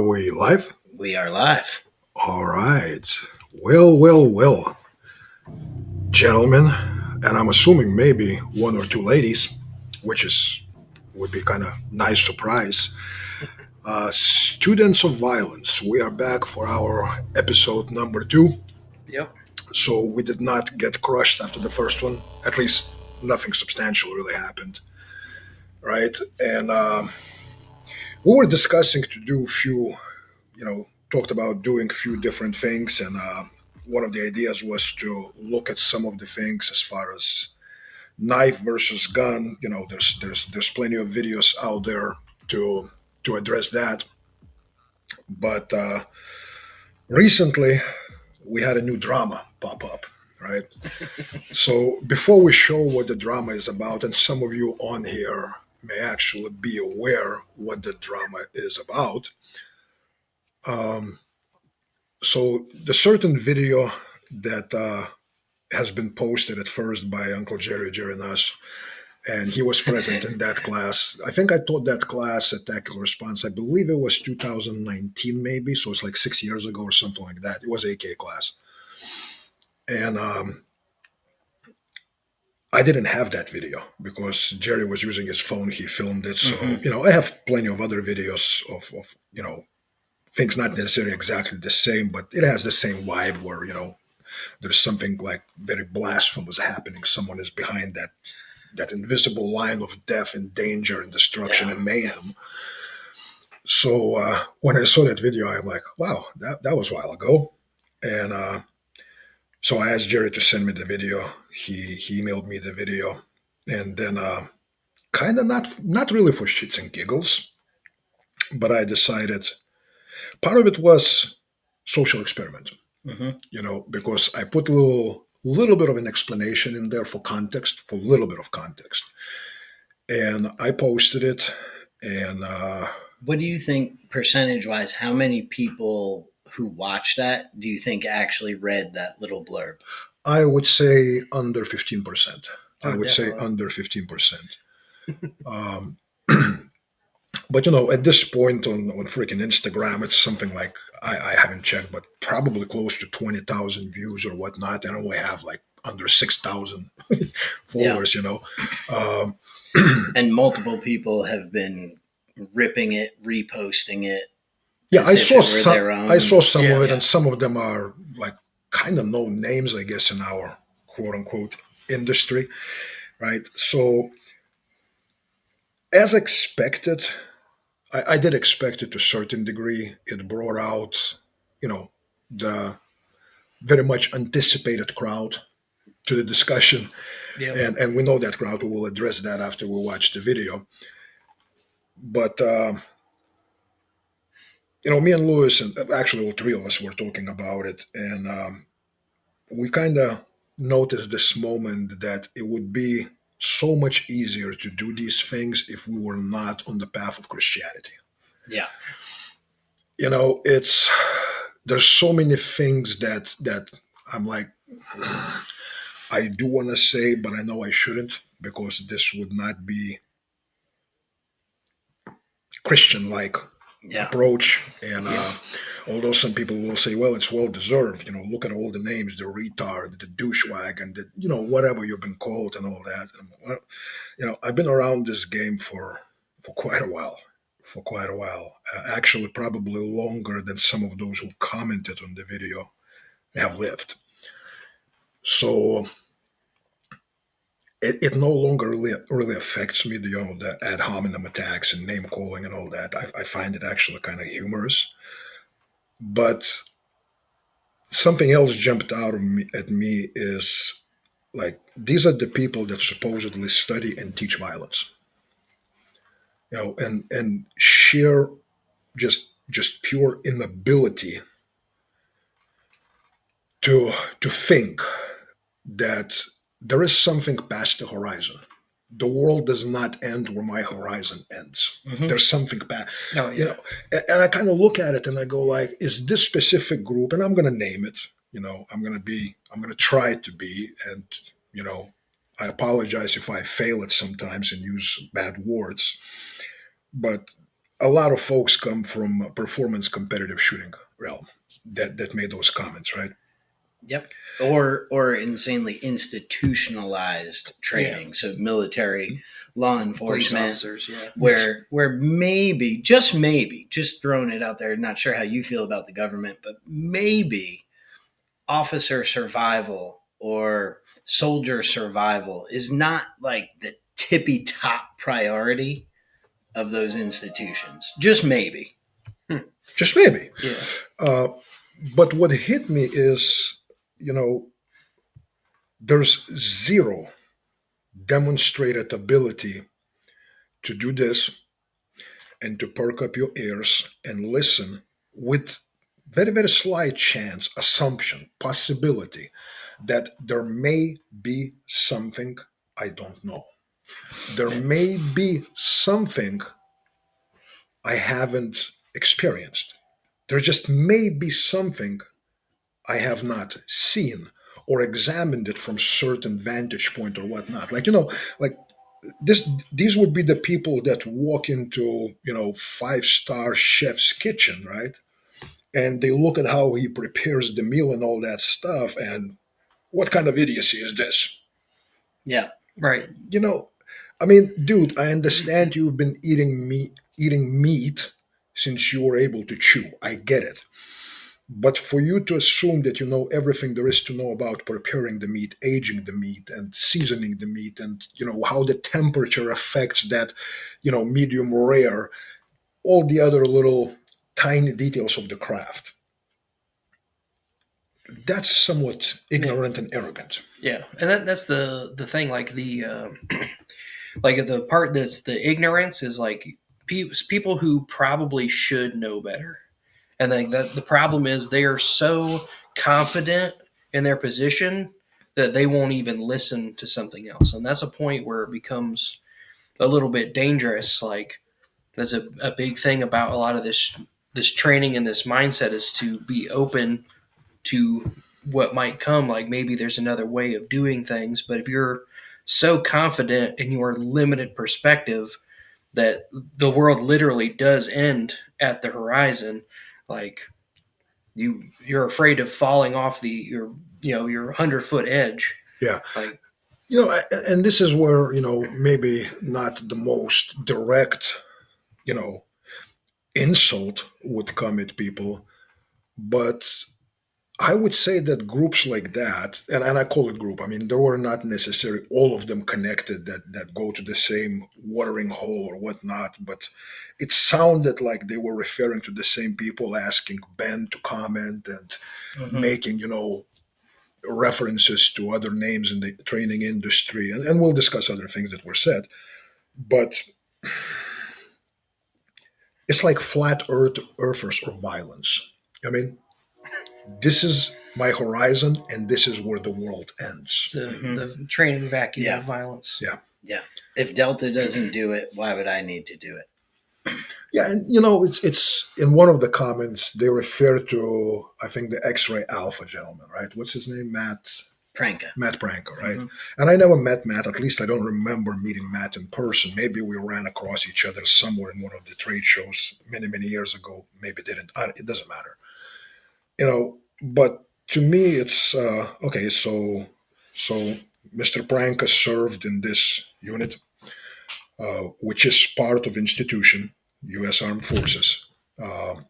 we live? We are live. All right. Well, gentlemen, and I'm assuming maybe one or two ladies, would be kind of nice surprise. Students of violence. We are back for our episode number 2. Yep. So we did not get crushed after the first one. At least nothing substantial really happened, right? And we were discussing to do a few, talked about doing a few different things, and one of the ideas was to look at some of the things as far as knife versus gun. There's plenty of videos out there to address that. But recently, we had a new drama pop up, right? So before we show what the drama is about, and some of you on here may actually be aware what the drama is about. So the certain video that has been posted at first by Uncle Jerry Nuss, and he was present in that class. I think I taught that class at Tactical Response. I believe it was 2019 maybe, so it's like 6 years ago or something like that. It was AK class. And I didn't have that video because Jerry was using his phone. He filmed it. So, I have plenty of other videos of things not necessarily exactly the same, but it has the same vibe where, there's something like very blasphemous happening. Someone is behind that invisible line of death and danger and destruction and mayhem. So when I saw that video, I'm like, wow, that was a while ago. And so I asked Jerry to send me the video. He emailed me the video. And then kind of not really for shits and giggles, but I decided part of it was social experiment. Because I put a little bit of an explanation in there for a little bit of context. And I posted it. And what do you think, percentage-wise, how many people who watched that do you think actually read that little blurb? I would say under 15%. I would say definitely. under 15%. But at this point on freaking Instagram, it's something like I haven't checked, but probably close to 20,000 views or whatnot. And I only have like under 6,000 followers. And multiple people have been ripping it, reposting it. Yeah, I saw some of it, Yeah. and some of them are like kind of known names, I guess, in our quote unquote industry, right? So, as expected, I did expect it to a certain degree. It brought out, the very much anticipated crowd to the discussion. Yeah. And we know that crowd. We will address that after we watch the video. But, me and Lewis, and actually all three of us were talking about it. And we kind of noticed this moment that it would be so much easier to do these things if we were not on the path of Christianity. Yeah. There's so many things that I'm like, I do want to say, but I know I shouldn't because this would not be Christian-like approach. And although some people will say, well, it's well-deserved, look at all the names, the retard, the douchewag, and the, whatever you've been called and all that. And, well, I've been around this game for quite a while. Actually, probably longer than some of those who commented on the video have lived. So it no longer really affects me, the ad hominem attacks and name calling and all that. I find it actually kind of humorous. But something else jumped out at me is like, these are the people that supposedly study and teach violence. And sheer just pure inability to think that there is something past the horizon. The world does not end where my horizon ends. There's something past, and I kind of look at it and I go like, is this specific group, and I'm going to name it, I'm going to try to be, and, I apologize if I fail it sometimes and use bad words, but a lot of folks come from a performance competitive shooting realm that made those comments, right? Yep. Or insanely institutionalized training. So military, law Police enforcement, officers, yeah. where maybe, just throwing it out there, not sure how you feel about the government, but maybe officer survival or soldier survival is not like the tippy top priority of those institutions. Just maybe. Just maybe. Yeah. But what hit me is, you know, there's zero demonstrated ability to do this and to perk up your ears and listen with very, very slight chance, assumption, possibility that there may be something I don't know. There may be something I haven't experienced. There just may be something I have not seen or examined it from certain vantage point or whatnot. Like, like this these would be the people that walk into, five-star chef's kitchen, right? And they look at how he prepares the meal and all that stuff, and what kind of idiocy is this? Yeah. Right. You know, I mean, dude, I understand you've been eating meat since you were able to chew. I get it. But for you to assume that you know everything there is to know about preparing the meat, aging the meat, and seasoning the meat, and how the temperature affects that, medium rare, all the other little tiny details of the craft, that's somewhat ignorant and arrogant. Yeah, and that's the thing. Like the like the part that's the ignorance is like people who probably should know better, and then the problem is they are so confident in their position that they won't even listen to something else, and that's a point where it becomes a little bit dangerous. Like that's a big thing about a lot of this training and this mindset is to be open to what might come. Like maybe there's another way of doing things, but if you're so confident in your limited perspective that the world literally does end at the horizon, like you're afraid of falling off your 100-foot edge. Yeah. Like And this is where, maybe not the most direct, you know, insult would come at people, but I would say that groups like that, and I call it group, I mean, there were not necessarily all of them connected that go to the same watering hole or whatnot, but it sounded like they were referring to the same people asking Ben to comment and making, references to other names in the training industry. And we'll discuss other things that were said. But it's like flat earthers or violence. I mean, this is my horizon and this is where the world ends. the training vacuum Yeah. of violence. Yeah. Yeah. If Delta doesn't do it, why would I need to do it? Yeah, and it's in one of the comments they refer to, I think, the X-ray Alpha gentleman, right? What's his name? Pranka. Matt Branco, right? Mhm. And I never met Matt. At least I don't remember meeting Matt in person. Maybe we ran across each other somewhere in one of the trade shows many, many years ago. Maybe didn't. It doesn't matter. But to me, it's okay. So Mr. Branca served in this unit, which is part of institution, U.S. Armed Forces. Um,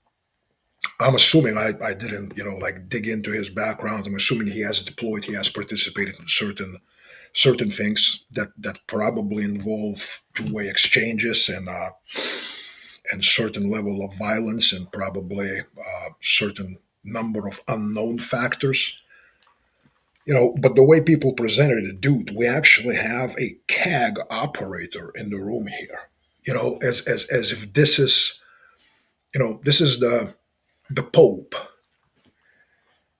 I'm assuming I didn't, like dig into his background. I'm assuming he has deployed, he has participated in certain things that probably involve two-way exchanges and certain level of violence and probably certain number of unknown factors. But the way people presented it, dude, we actually have a CAG operator in the room here. As if this is the Pope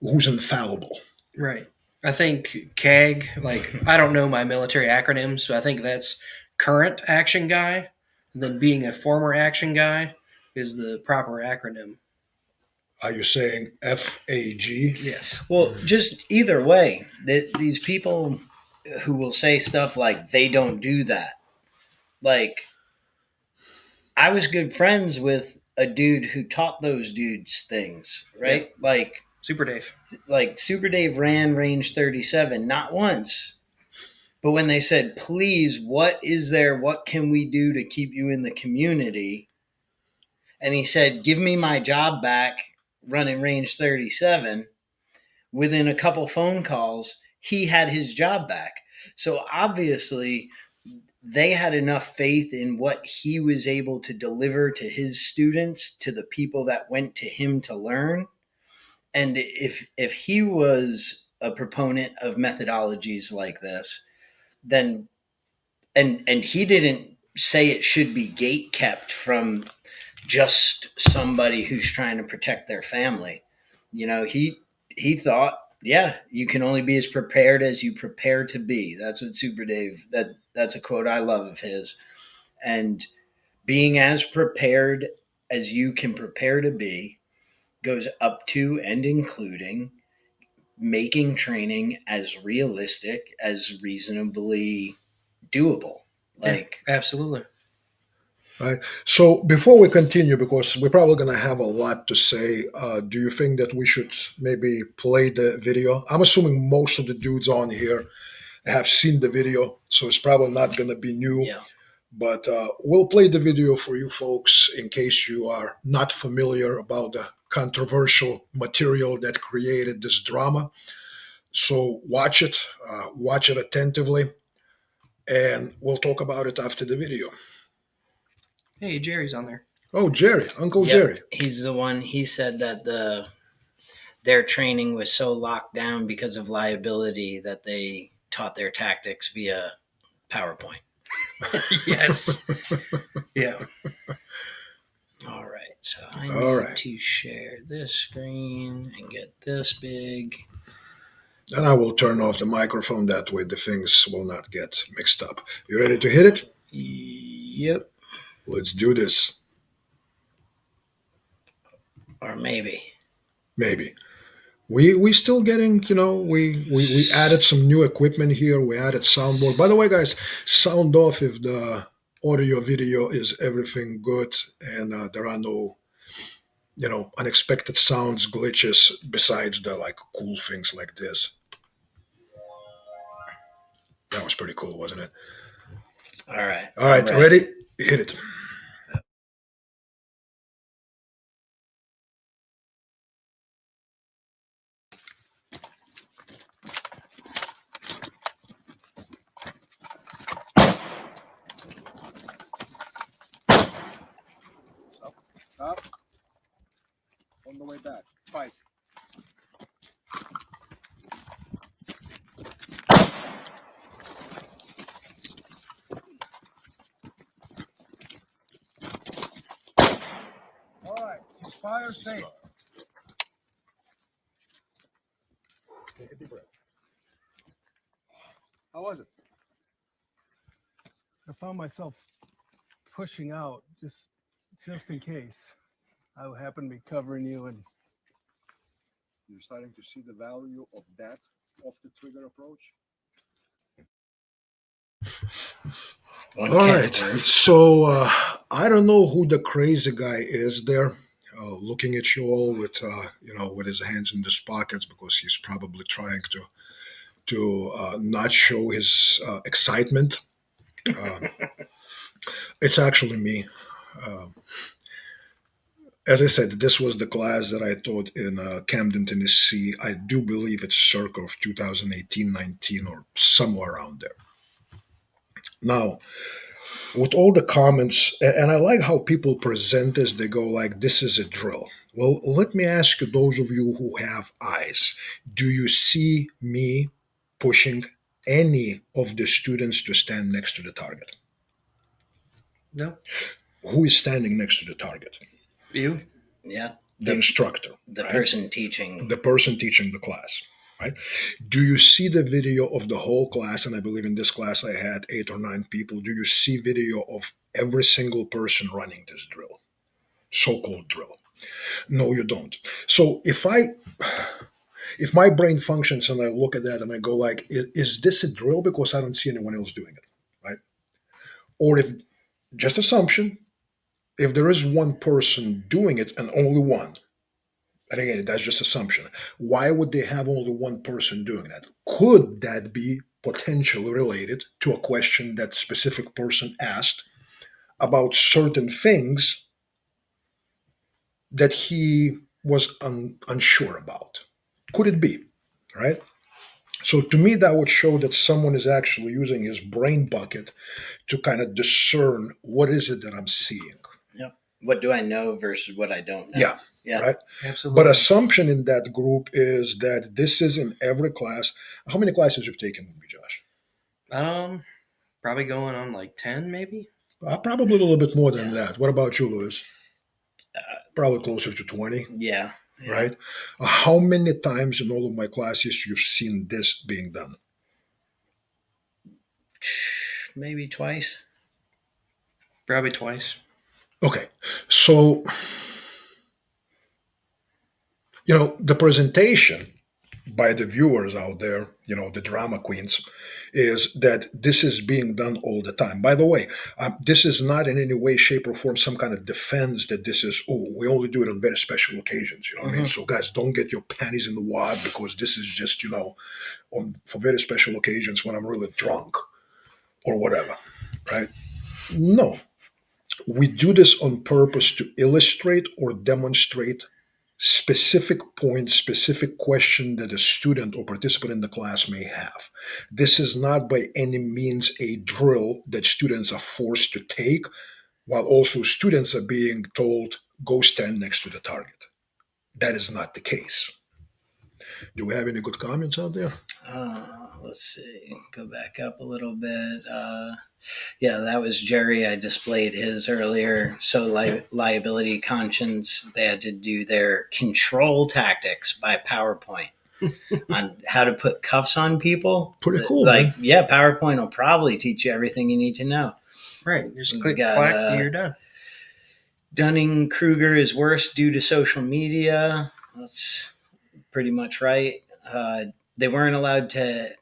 who's infallible. Right. I think CAG, like, I don't know my military acronyms, so I think that's current action guy. And then being a former action guy is the proper acronym. Are you saying FAG? Yes. Well, just either way, these people who will say stuff like they don't do that, like I was good friends with a dude who taught those dudes things, right? Super Dave. Like Super Dave ran range 37 not once, but when they said, "Please, what is there? What can we do to keep you in the community?" And he said, "Give me my job back running range 37." Within a couple phone calls, he had his job back. So obviously, they had enough faith in what he was able to deliver to his students, to the people that went to him to learn. And if he was a proponent of methodologies like this, then and he didn't say it should be gate kept from just somebody who's trying to protect their family. He thought, yeah, you can only be as prepared as you prepare to be. That's what Super Dave, that's a quote I love of his. And being as prepared as you can prepare to be goes up to and including making training as realistic as reasonably doable. Like, yeah, absolutely. Right. So before we continue, because we're probably going to have a lot to say, do you think that we should maybe play the video? I'm assuming most of the dudes on here have seen the video, so it's probably not going to be new. yeah. But we'll play the video for you folks in case you are not familiar about the controversial material that created this drama. So watch it attentively, and we'll talk about it after the video. Hey, Jerry's on there. Oh, Jerry, Uncle Yep. Jerry. He's the one. He said that their training was so locked down because of liability that they taught their tactics via PowerPoint. Yes. Yeah. All right. So I All need right. to share this screen and get this big. And I will turn off the microphone. That way the things will not get mixed up. You ready to hit it? Yep. Let's do this. Or maybe. Maybe. We still getting, we added some new equipment here. We added soundboard. By the way, guys, sound off if the audio video is everything good and there are no, unexpected sounds, glitches besides the like cool things like this. That was pretty cool, wasn't it? All right. All right, ready? Hit it. Up. On the way back. Fight. All right. Fire safe. Take a deep breath. How was it? I found myself pushing out just in case. I would happen to be covering you, and You're starting to see the value of that off the trigger approach. All right. So I don't know who the crazy guy is there, looking at you all with with his hands in his pockets because he's probably trying to not show his excitement. It's actually me. As I said, this was the class that I taught in Camden, Tennessee. I do believe it's circa of 2018-19 or somewhere around there. Now, with all the comments, and I like how people present this, they go like, this is a drill. Well, let me ask you, those of you who have eyes, do you see me pushing any of the students to stand next to the target? No. Who is standing next to the target? You? Yeah. The instructor. The right? person teaching. The person teaching the class, right? Do you see the video of the whole class? And I believe in this class I had 8 or 9 people. Do you see video of every single person running this drill? So-called drill. No, you don't. So if my brain functions and I look at that and I go like, is this a drill? Because I don't see anyone else doing it, right? Or if, just assumption, if there is one person doing it and only one, and again, that's just assumption, why would they have only one person doing that? Could that be potentially related to a question that specific person asked about certain things that he was unsure about? Could it be? Right? So to me, that would show that someone is actually using his brain bucket to kind of discern what is it that I'm seeing. Yep. What do I know versus what I don't know? Yeah. Yeah. Right. Absolutely. But assumption in that group is that this is in every class. How many classes you've taken with me, Josh? Probably going on like 10, maybe. Probably a little bit more than Yeah. that. What about you, Louis? Uh, Probably closer to 20, yeah. right? How many times in all of my classes you've seen this being done? Maybe twice. Probably twice. Okay. So, the presentation by the viewers out there, the drama queens, is that this is being done all the time. By the way, this is not in any way, shape, or form some kind of defense that this is, we only do it on very special occasions. You know what I mean? So, guys, don't get your panties in the wad because this is just, for very special occasions when I'm really drunk or whatever, right? No. We do this on purpose to illustrate or demonstrate specific point, specific question that a student or participant in the class may have. This is not by any means a drill that students are forced to take, while also students are being told, go stand next to the target. That is not the case. Do we have any good comments out there? Let's see. Go back up a little bit. Yeah, that was Jerry. I displayed his earlier. So liability conscience, they had to do their control tactics by PowerPoint on how to put cuffs on people. Pretty cool, man. Yeah, PowerPoint will probably teach you everything you need to know. Right. Just We click, got, clack, you're done. Dunning-Kruger is worse due to social media. That's pretty much right. They weren't allowed to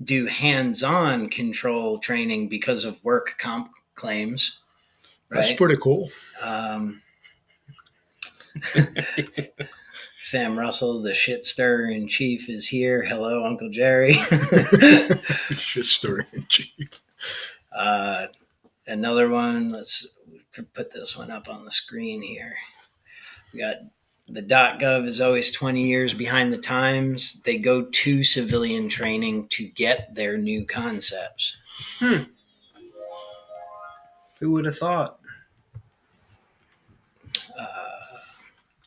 do hands-on control training because of work comp claims. Right? That's pretty cool. Sam Russell, the shit stirrer in chief, is here. Hello, Uncle Jerry. Shit stirring in chief. Another one. Let's put this one up on the screen here. We got the .gov is always 20 years behind the times. They go to civilian training to get their new concepts. Who would have thought?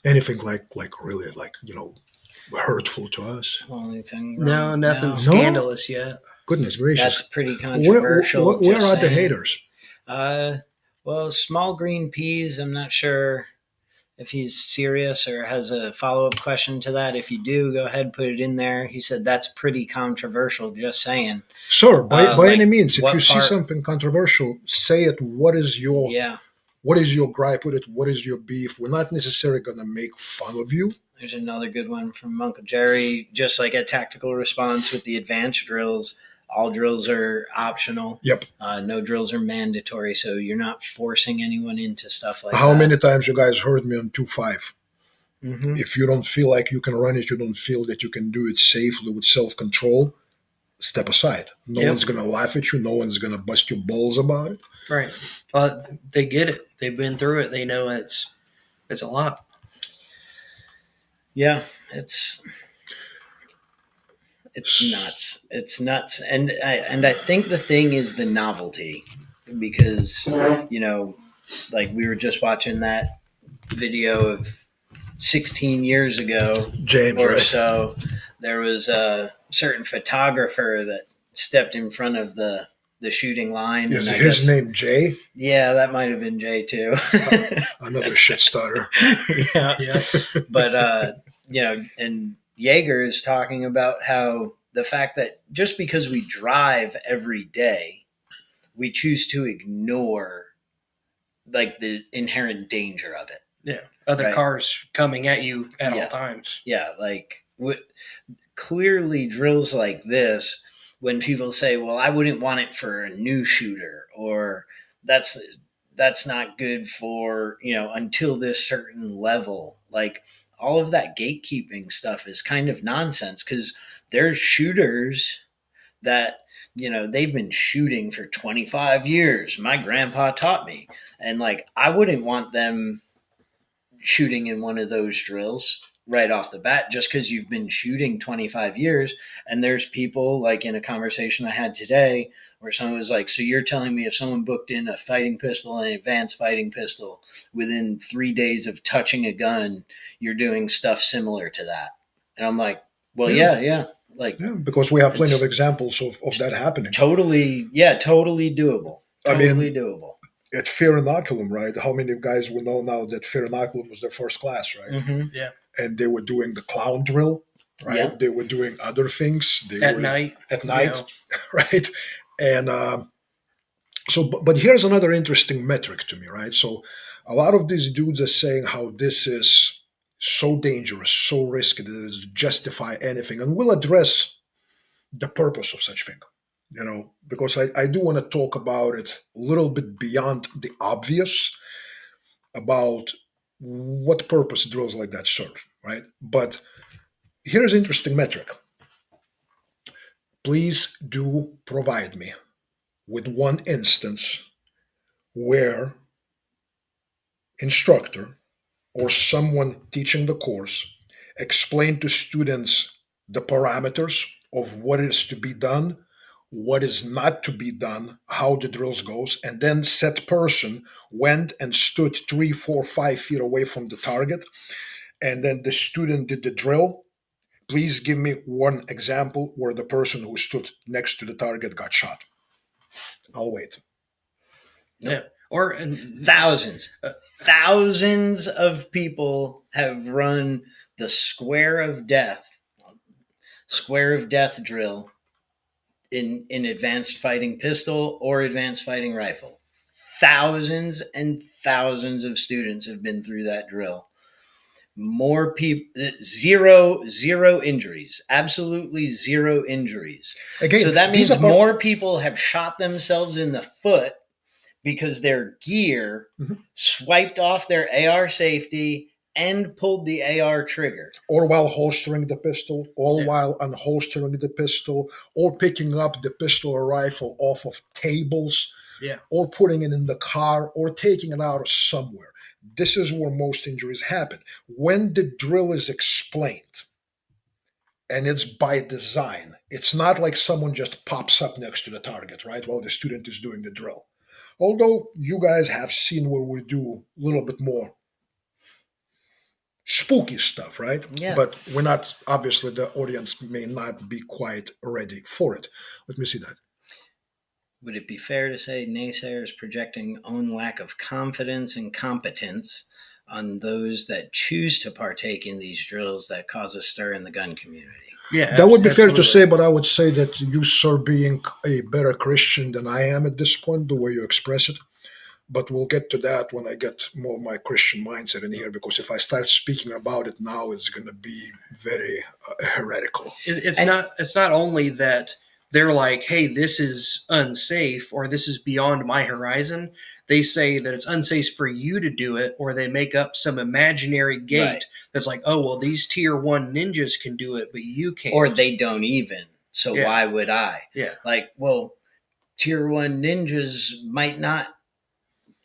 Anything like really hurtful to us? Only thing No, wrong. nothing No. scandalous yet. Goodness gracious. That's pretty controversial. Where just are the saying. haters? Well, small green peas. I'm not sure if he's serious or has a follow-up question to that. If you do, go ahead, put it in there. He said that's pretty controversial. Just saying. Sir, by any means, if what you see part- something controversial, say it. What is your gripe with it? What is your beef? We're not necessarily going to make fun of you. There's another good one from Uncle Jerry. Just like a tactical response with the advanced drills, all drills are optional. Yep. No drills are mandatory, so you're not forcing anyone into stuff like How that. many times you guys heard me on 2.5? Mm-hmm. If you don't feel like you can run it, you don't feel that you can do it safely with self-control, step aside. No one's going to laugh at you. No one's going to bust your balls about it. Right. They get it. They've been through it. They know it's a lot. Yeah, it's nuts. It's nuts, and I think the thing is the novelty, because like we were just watching that video of 16 years ago, James, or right? so. There was a certain photographer that stepped in front of the shooting line. Is and his name Jay? Yeah, that might have been Jay too. Another shit starter. Yeah. But and Jaeger is talking about how the fact that just because we drive every day, we choose to ignore like the inherent danger of it. Yeah. Other cars coming at you at all times. Yeah, like clearly drills like this, when people say, well, I wouldn't want it for a new shooter, or that's that's not good for, until this certain level. Like all of that gatekeeping stuff is kind of nonsense because there's shooters that, they've been shooting for 25 years. My grandpa taught me. And like, I wouldn't want them shooting in one of those drills right off the bat just because you've been shooting 25 years. And there's people like in a conversation I had today where someone was like, so you're telling me if someone booked in a fighting pistol and an advanced fighting pistol within 3 days of touching a gun, you're doing stuff similar to that? And I'm like, well, yeah. Like, yeah, because we have plenty of examples of that happening. Totally doable. Totally doable. At Fear Inoculum, right? How many guys will know now that Fear Inoculum was their first class, right? Mm-hmm. Yeah. And they were doing the clown drill, right? Yeah. They were doing other things. At night. Right? And but here's another interesting metric to me, right? So a lot of these dudes are saying how this is so dangerous, so risky that it is justify anything. And we'll address the purpose of such thing. Because I do want to talk about it a little bit beyond the obvious about what purpose drills like that serve, right? But here's an interesting metric. Please do provide me with one instance where instructor or someone teaching the course explained to students the parameters of what is to be done, what is not to be done, how the drills goes, and then said person went and stood 3, 4, 5 feet away from the target, and then the student did the drill. Please give me one example where the person who stood next to the target got shot. I'll wait. Yeah. Or thousands of people have run the square of death drill in advanced fighting pistol or advanced fighting rifle. Thousands and thousands of students have been through that drill. More people, zero injuries, absolutely zero injuries. Again, so that means more people have shot themselves in the foot because their gear swiped off their AR safety and pulled the AR trigger. Or while holstering the pistol, or while unholstering the pistol, or picking up the pistol or rifle off of tables, or putting it in the car, or taking it out of somewhere. This is where most injuries happen. When the drill is explained, and it's by design, it's not like someone just pops up next to the target, right, while the student is doing the drill. Although you guys have seen where we do a little bit more spooky stuff, right? Yeah. But we're not, obviously the audience may not be quite ready for it. Let me see that. Would it be fair to say naysayers projecting own lack of confidence and competence on those that choose to partake in these drills that cause a stir in the gun community? Yeah, that would be fair to say, but I would say that you, sir, being a better Christian than I am at this point, the way you express it. But we'll get to that when I get more of my Christian mindset in here, because if I start speaking about it now, it's going to be very heretical. It's not only that they're like, hey, this is unsafe or this is beyond my horizon. They say that it's unsafe for you to do it, or they make up some imaginary gate that's like, oh, well, these tier 1 ninjas can do it, but you can't. Or they don't even. So why would I? Yeah. Like, well, tier 1 ninjas might not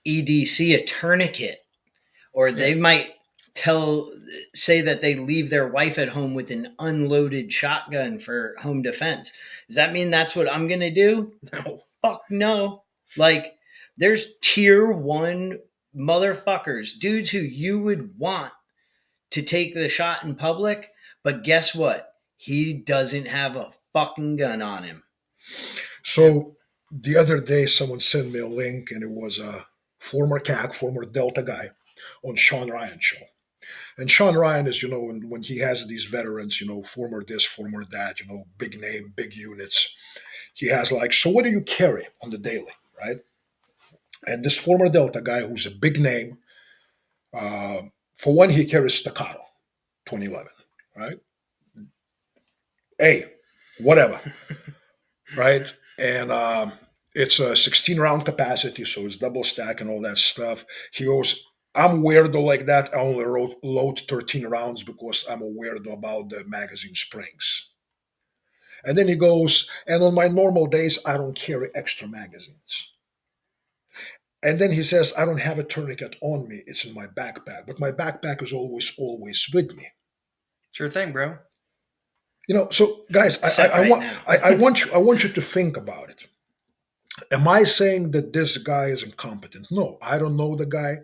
EDC a tourniquet, or they might say that they leave their wife at home with an unloaded shotgun for home defense. Does that mean that's what I'm going to do? No. Fuck no. Like, there's tier 1 motherfuckers, dudes who you would want to take the shot in public, but guess what? He doesn't have a fucking gun on him. So the other day, someone sent me a link, and it was a former CAC, former Delta guy on Sean Ryan's show. And Sean Ryan is, when he has these veterans, former this, former that, big name, big units, he has like, so what do you carry on the daily, right? And this former Delta guy, who's a big name, for one, he carries Staccato 2011, right? Hey, whatever, right? And It's a 16 round capacity, so it's double stack and all that stuff. He goes, I'm weirdo like that. I only load 13 rounds because I'm a weirdo about the magazine springs. And then he goes, and on my normal days, I don't carry extra magazines. And then he says, I don't have a tourniquet on me. It's in my backpack. But my backpack is always with me. Sure thing, bro. So guys, I want you to think about it. Am I saying that this guy is incompetent? No, I don't know the guy.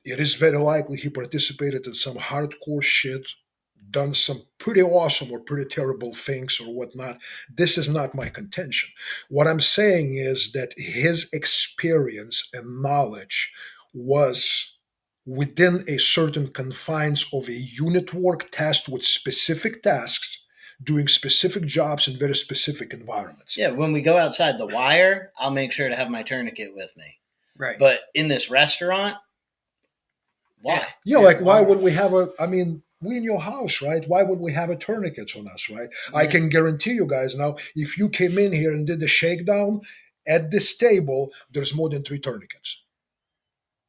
It is very likely he participated in some hardcore shit, done some pretty awesome or pretty terrible things or whatnot. This is not my contention. What I'm saying is that his experience and knowledge was within a certain confines of a unit work tasked with specific tasks, doing specific jobs in very specific environments. Yeah, when we go outside the wire, I'll make sure to have my tourniquet with me. Right. But in this restaurant, why? Yeah, like why would we have we in your house, right? Why would we have a tourniquets on us, right? Mm-hmm. I can guarantee you guys now, if you came in here and did the shakedown, at this table, there's more than 3 tourniquets.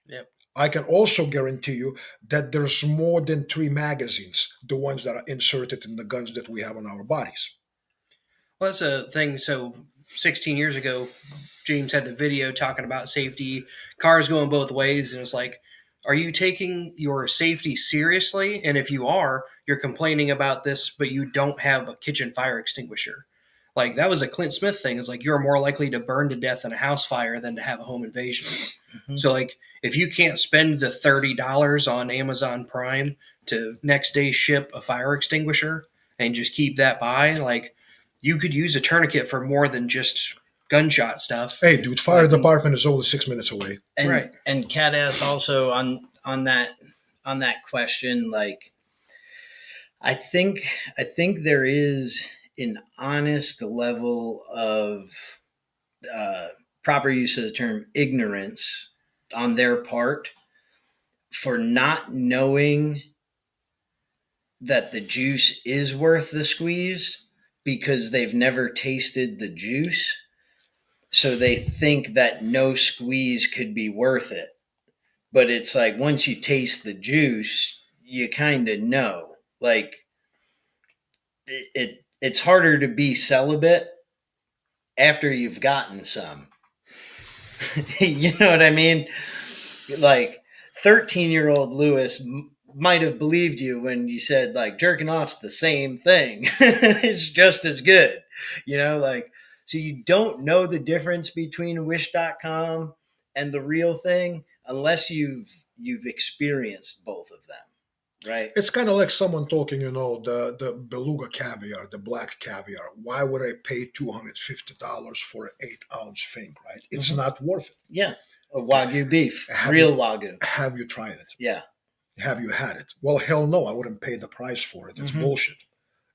Yep. I can also guarantee you that there's more than 3 magazines, the ones that are inserted in the guns that we have on our bodies. Well, that's a thing. So 16 years ago, James had the video talking about safety, cars going both ways. And it's like, are you taking your safety seriously? And if you are, you're complaining about this, but you don't have a kitchen fire extinguisher. Like that was a Clint Smith thing. It's like you're more likely to burn to death in a house fire than to have a home invasion. Mm-hmm. So like if you can't spend the $30 on Amazon Prime to next day ship a fire extinguisher and just keep that by, like you could use a tourniquet for more than just gunshot stuff. Hey, dude, fire department is only 6 minutes away. And, right. And Cat ass also on that question, like I think there is an honest level of proper use of the term ignorance on their part for not knowing that the juice is worth the squeeze because they've never tasted the juice. So they think that no squeeze could be worth it. But it's like once you taste the juice, you kind of know. Like it's harder to be celibate after you've gotten some. You know what I mean? Like 13-year-old Lewis might have believed you when you said like jerking off's the same thing. It's just as good. Like so you don't know the difference between wish.com and the real thing unless you've experienced both of them. Right. It's kind of like someone talking, the beluga caviar, the black caviar. Why would I pay $250 for an 8-ounce thing, right? It's not worth it. Yeah. Or Wagyu beef, real Wagyu. Have you tried it? Yeah. Have you had it? Well, hell no, I wouldn't pay the price for it. It's bullshit.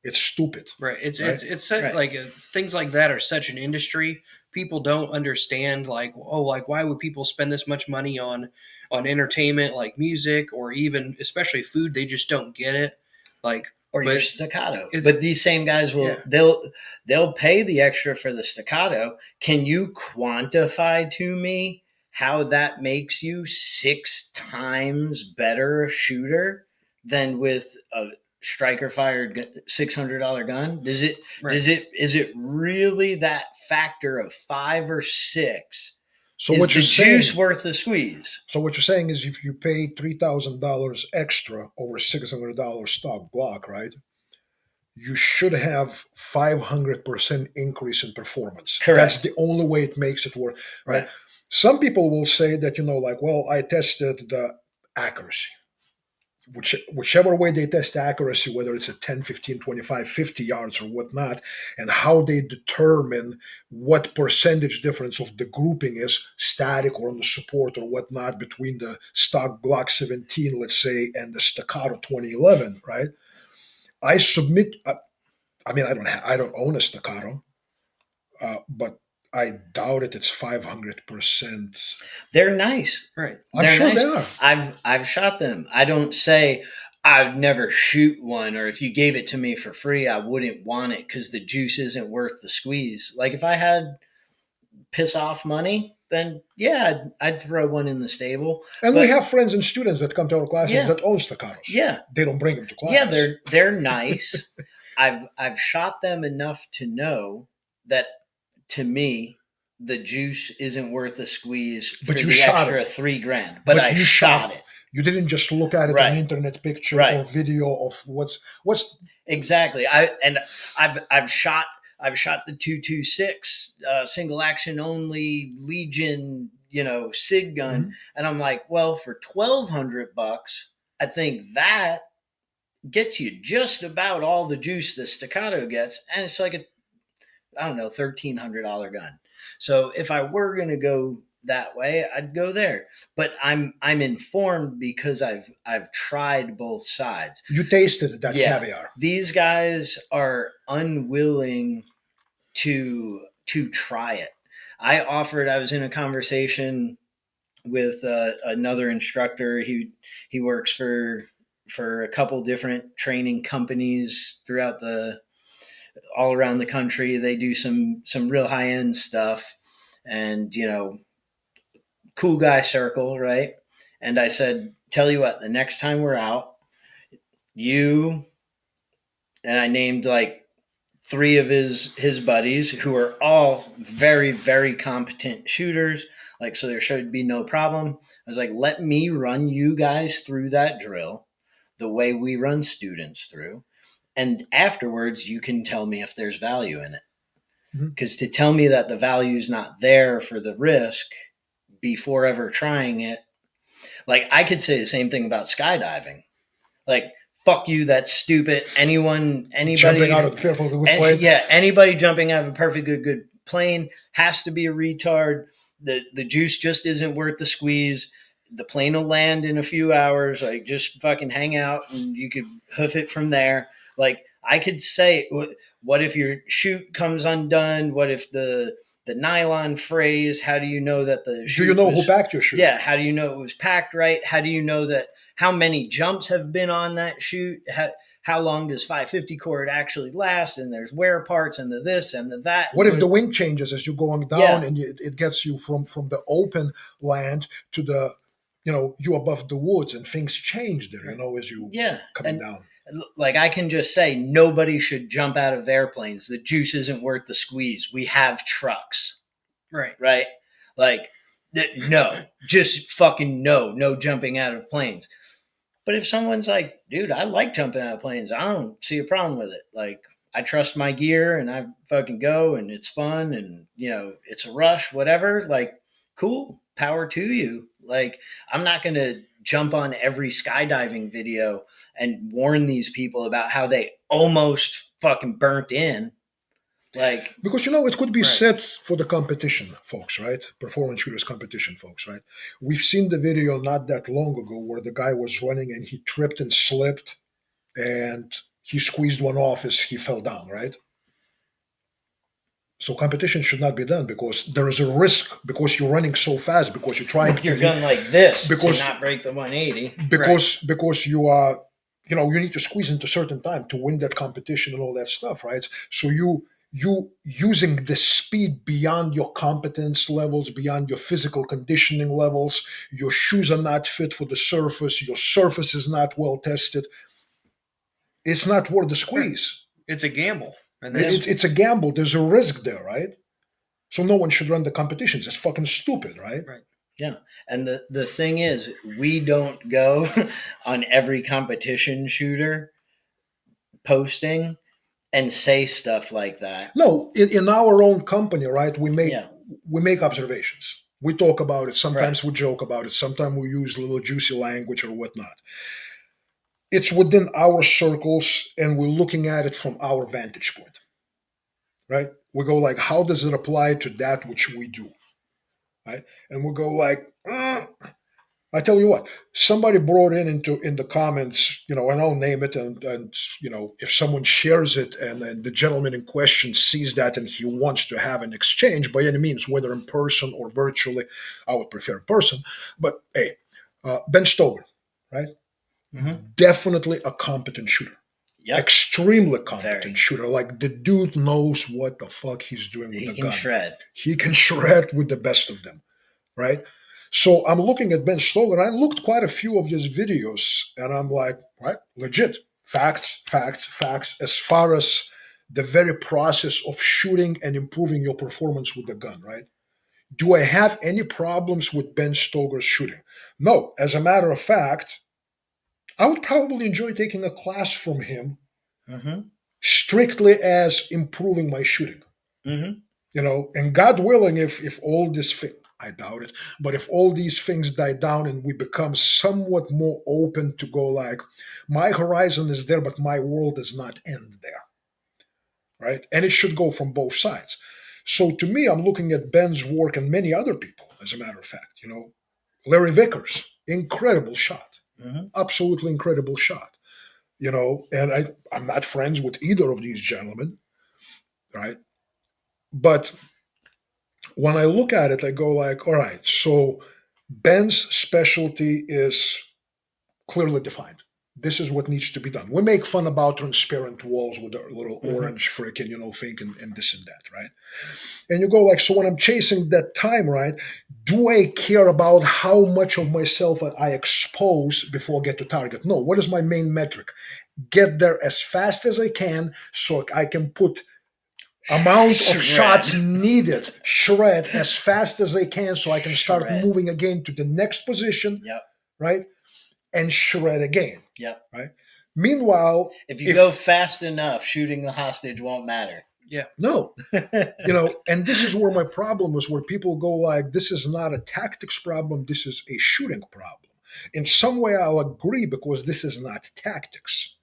It's stupid. Right. It's such, like things like that are such an industry. People don't understand like why would people spend this much money on entertainment like music or even especially food? They just don't get it. Or your staccato. But these same guys they'll pay the extra for the staccato. Can you quantify to me how that makes you 6 times better shooter than with a striker fired $600 gun? Is it really that factor of 5 or 6? So is what you're the juice worth the squeeze? So what you're saying is if you pay $3,000 extra over $600 stock block, right? You should have 500% increase in performance. Correct. That's the only way it makes it work, right? Some people will say that, I tested the accuracy. Whichever way they test accuracy, whether it's at 10, 15, 25, 50 yards or whatnot, and how they determine what percentage difference of the grouping is static or on the support or whatnot between the stock Glock 17, let's say, and the Staccato 2011, right? I submit, I don't own a Staccato, but I doubt it's 500%. They're nice, right? I'm sure they are. I've shot them. I don't say I'd never shoot one, or if you gave it to me for free, I wouldn't want it because the juice isn't worth the squeeze. Like if I had piss off money, then yeah, I'd throw one in the stable. And But we have friends and students that come to our classes Yeah. that own staccatos. yeah, They don't bring them to class. yeah, they're nice. I've shot them enough to know that, to me, the juice isn't worth a squeeze for But you the shot extra it. $3,000. But I you shot shot it. You didn't just look at it Right. on internet picture Right. or video of what's Exactly. I've shot the 226 single action only Legion, SIG gun, Mhm. and I'm like, well, for $1,200, I think that gets you just about all the juice the staccato gets, and it's like I don't know, $1,300 gun. So if I were going to go that way, I'd go there. But I'm informed because I've tried both sides. you tasted that Yeah. caviar. These guys are unwilling to try it. I was in a conversation with another instructor. He works for a couple different training companies throughout all around the country. They do some real high end stuff, and cool guy circle, right? And I said, tell you what, the next time we're out, you and I named like 3 of his buddies who are all very, very competent shooters. Like, so there should be no problem. I was like, let me run you guys through that drill the way we run students through. And afterwards, you can tell me if there's value in it. Because to tell me that the value is not there for the risk before ever trying it, like I could say the same thing about skydiving. Like, fuck you, that's stupid. Anybody Jumping out of the perfectly good plane. Yeah, anybody jumping out of a perfectly good plane has to be a retard. The juice just isn't worth the squeeze. The plane will land in a few hours. Like, just fucking hang out and you could hoof it from there. Like, I could say, what if your chute comes undone? What if the nylon frays? How do you know that the chute Do you know who packed your chute? Yeah, how do you know it was packed right? How do you know that how many jumps have been on that chute? How long does 550 cord actually last? And there's wear parts and the this and the that. What if the wind changes as you're going down Yeah. and it gets you from the open land to the, you above the woods and things change there, as you coming down. Like, I can just say nobody should jump out of airplanes. The juice isn't worth the squeeze. We have trucks. Right. Right? Like, no. Just fucking no jumping out of planes. But if someone's like, dude, I like jumping out of planes, I don't see a problem with it. Like, I trust my gear and I fucking go and it's fun and, it's a rush, whatever. Like, cool, power to you. Like, I'm not going to jump on every skydiving video and warn these people about how they almost fucking burnt in. Like, because it could be set for the competition folks, right? Performance shooters competition folks, right? We've seen the video not that long ago where the guy was running and he tripped and slipped and he squeezed one off as he fell down, right? So competition should not be done because there is a risk because you're running so fast, because you're trying with your gun like this to because not break the 180. Because you are, you need to squeeze into certain time to win that competition and all that stuff, right? So you using the speed beyond your competence levels, beyond your physical conditioning levels, your shoes are not fit for the surface, your surface is not well tested. It's not worth the squeeze. It's a gamble. And it's a gamble. There's a risk there, right? So no one should run the competitions. It's fucking stupid, right? Right. Yeah. And the thing is, we don't go on every competition shooter posting and say stuff like that. No, in our own company, right? We make observations. We talk about it. Sometimes we joke about it. Sometimes we use a little juicy language or whatnot. It's within our circles, and we're looking at it from our vantage point, right? We go like, how does it apply to that which we do, right? And we go like, I tell you what, somebody brought in the comments, and I'll name it, and if someone shares it, and the gentleman in question sees that and he wants to have an exchange by any means, whether in person or virtually, I would prefer in person. But hey, Ben Stover, right? Mm-hmm. Definitely a competent shooter. Yep. Extremely competent Very. shooter. Like the dude knows what the fuck he's doing with He the can gun. shred. He can shred with the best of them, right? So I'm looking at Ben Stoller. I looked quite a few of his videos, and I'm like, right, legit facts, facts, facts. As far as the very process of shooting and improving your performance with the gun, right? Do I have any problems with Ben Stoker's shooting? No. As a matter of fact, I would probably enjoy taking a class from him Mm-hmm. strictly as improving my shooting. Mm-hmm. And God willing, if all this I doubt it, but if all these things die down and we become somewhat more open to go like, my horizon is there, but my world does not end there, right? And it should go from both sides. So to me, I'm looking at Ben's work and many other people, as a matter of fact, Larry Vickers, incredible shot, Mm-hmm. absolutely incredible shot, and I'm not friends with either of these gentlemen, right? But when I look at it, I go like, all right, so Ben's specialty is clearly defined. This is what needs to be done. We make fun about transparent walls with a little orange freaking, thing and this and that, right? And you go like, so when I'm chasing that time, right, do I care about how much of myself I expose before I get to target? No. What is my main metric? Get there as fast as I can so I can put amount of shots needed, shred as fast as I can so I can start moving again to the next position, right? And shred again. Right. Meanwhile, if you go fast enough, shooting the hostage won't matter. Yeah. No. And this is where my problem was, where people go like, this is not a tactics problem, this is a shooting problem. In some way, I'll agree, because this is not tactics.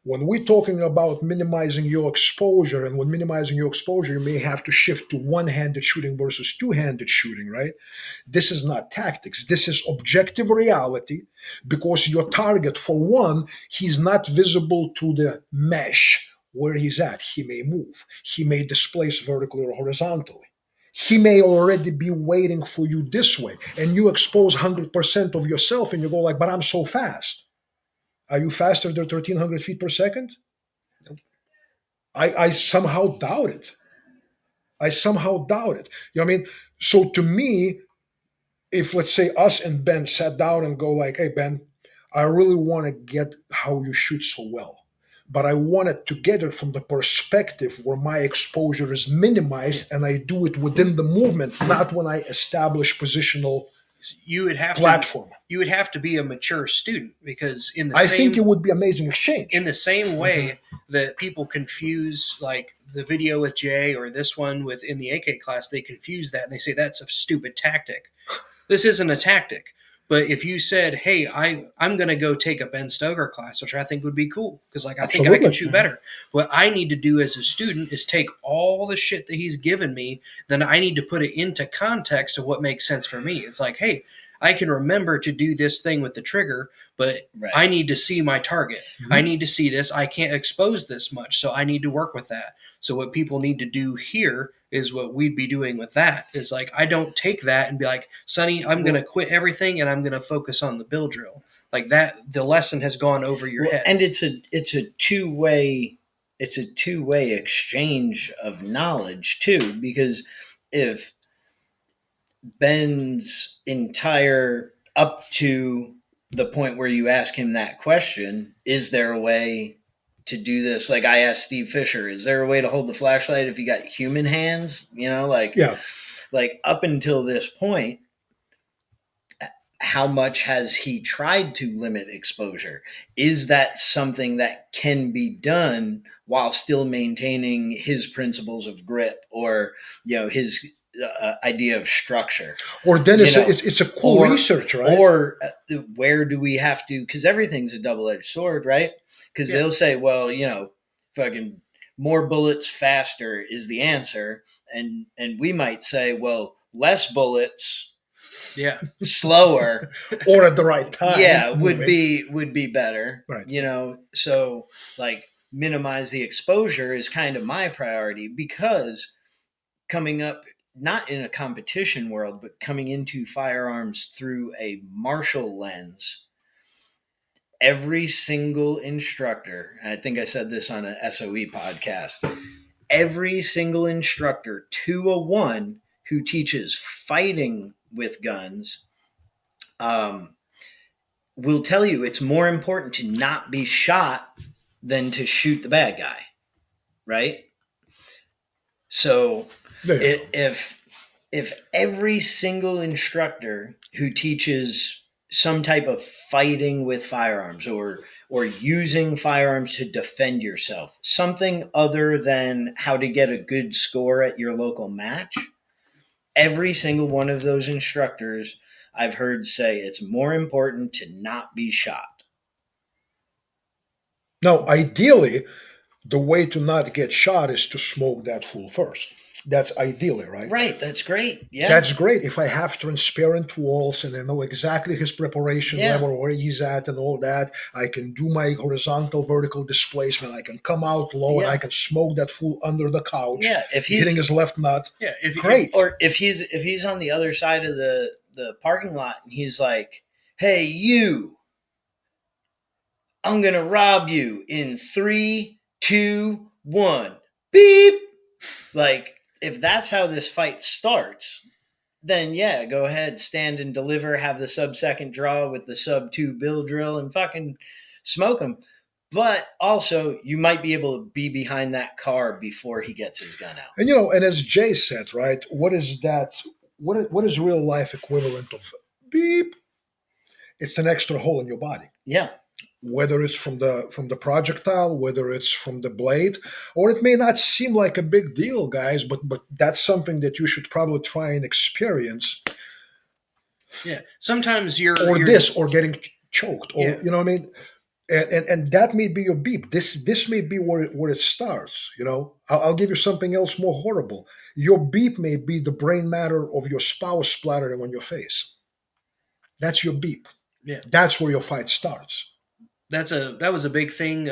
When we're talking about minimizing your exposure, and when minimizing your exposure, you may have to shift to one-handed shooting versus two-handed shooting, right? This is not tactics. This is objective reality, because your target, for one, he's not visible to the mesh where he's at. He may move. He may displace vertically or horizontally. He may already be waiting for you this way, and you expose 100% of yourself, and you go like, but I'm so fast. Are you faster than 1,300 feet per second? Nope. I somehow doubt it. I somehow doubt it. You know what I mean? So to me, if let's say us and Ben sat down and go like, hey, Ben, I really want to get how you shoot so well, but I want it to get it from the perspective where my exposure is minimized and I do it within the movement, not when I establish positional platform. You would have to be a mature student, because I think it would be amazing exchange. In the same way that people confuse like the video with Jay or this one with in the AK class, they confuse that and they say that's a stupid tactic. This isn't a tactic. But if you said, hey, I'm going to go take a Ben Stoker class, which I think would be cool, because like I think I can shoot better. What I need to do as a student is take all the shit that he's given me, then I need to put it into context of what makes sense for me. It's like, hey, I can remember to do this thing with the trigger, but I need to see my target. I need to see this. I can't expose this much, so I need to work with that. So what people need to do here is what we'd be doing with that. Is like, I don't take that and be like, Sonny, I'm going to quit everything and I'm going to focus on the bill drill. Like that, the lesson has gone over your head. And it's a two-way exchange of knowledge too, because if Ben's entire up to the point where you ask him that question, is there a way to do this? Like I asked Steve Fisher, is there a way to hold the flashlight if you got human hands? Like up until this point, how much has he tried to limit exposure? Is that something that can be done while still maintaining his principles of grip or, his idea of structure? Or then it's a cool research, right? Or where do we have to, because everything's a double-edged sword, right? Because they'll say, well, fucking more bullets faster is the answer. And we might say, well, less bullets slower or at the right time would be better, right? So like minimize the exposure is kind of my priority, because coming up not in a competition world, but coming into firearms through a martial lens, every single instructor, and I think I said this on an SOE podcast, every single instructor to a one who teaches fighting with guns will tell you it's more important to not be shot than to shoot the bad guy, right? So Yeah. if every single instructor who teaches some type of fighting with firearms or using firearms to defend yourself, something other than how to get a good score at your local match, every single one of those instructors I've heard say it's more important to not be shot. Now, ideally, the way to not get shot is to smoke that fool first. That's ideally, right? Right, that's great. Yeah. That's great. If I have transparent walls and I know exactly his preparation Yeah. level, where he's at and all that, I can do my horizontal, vertical displacement. I can come out low and Yeah. I can smoke that fool under the couch, Yeah, if he's hitting his left nut. Yeah, Great. or if he's on the other side of the parking lot and he's like, "Hey, you, I'm gonna rob you in 3, 2, 1, beep." Like, if that's how this fight starts, then yeah, go ahead, stand and deliver, have the sub-second draw with the sub-2 bill drill and fucking smoke him. But also, you might be able to be behind that car before he gets his gun out. And you know, and as Jay said, right, what is that? What is real life equivalent of beep? It's an extra hole in your body. Yeah. Whether it's from the projectile, whether it's from the blade, or it may not seem like a big deal, guys, but that's something that you should probably try and experience. Yeah, sometimes Or getting choked, or Yeah. you know what I mean. And that may be your beep. This may be where it starts. You know, I'll give you something else more horrible. Your beep may be the brain matter of your spouse splattering on your face. That's your beep. Yeah. That's where your fight starts. That was a big thing.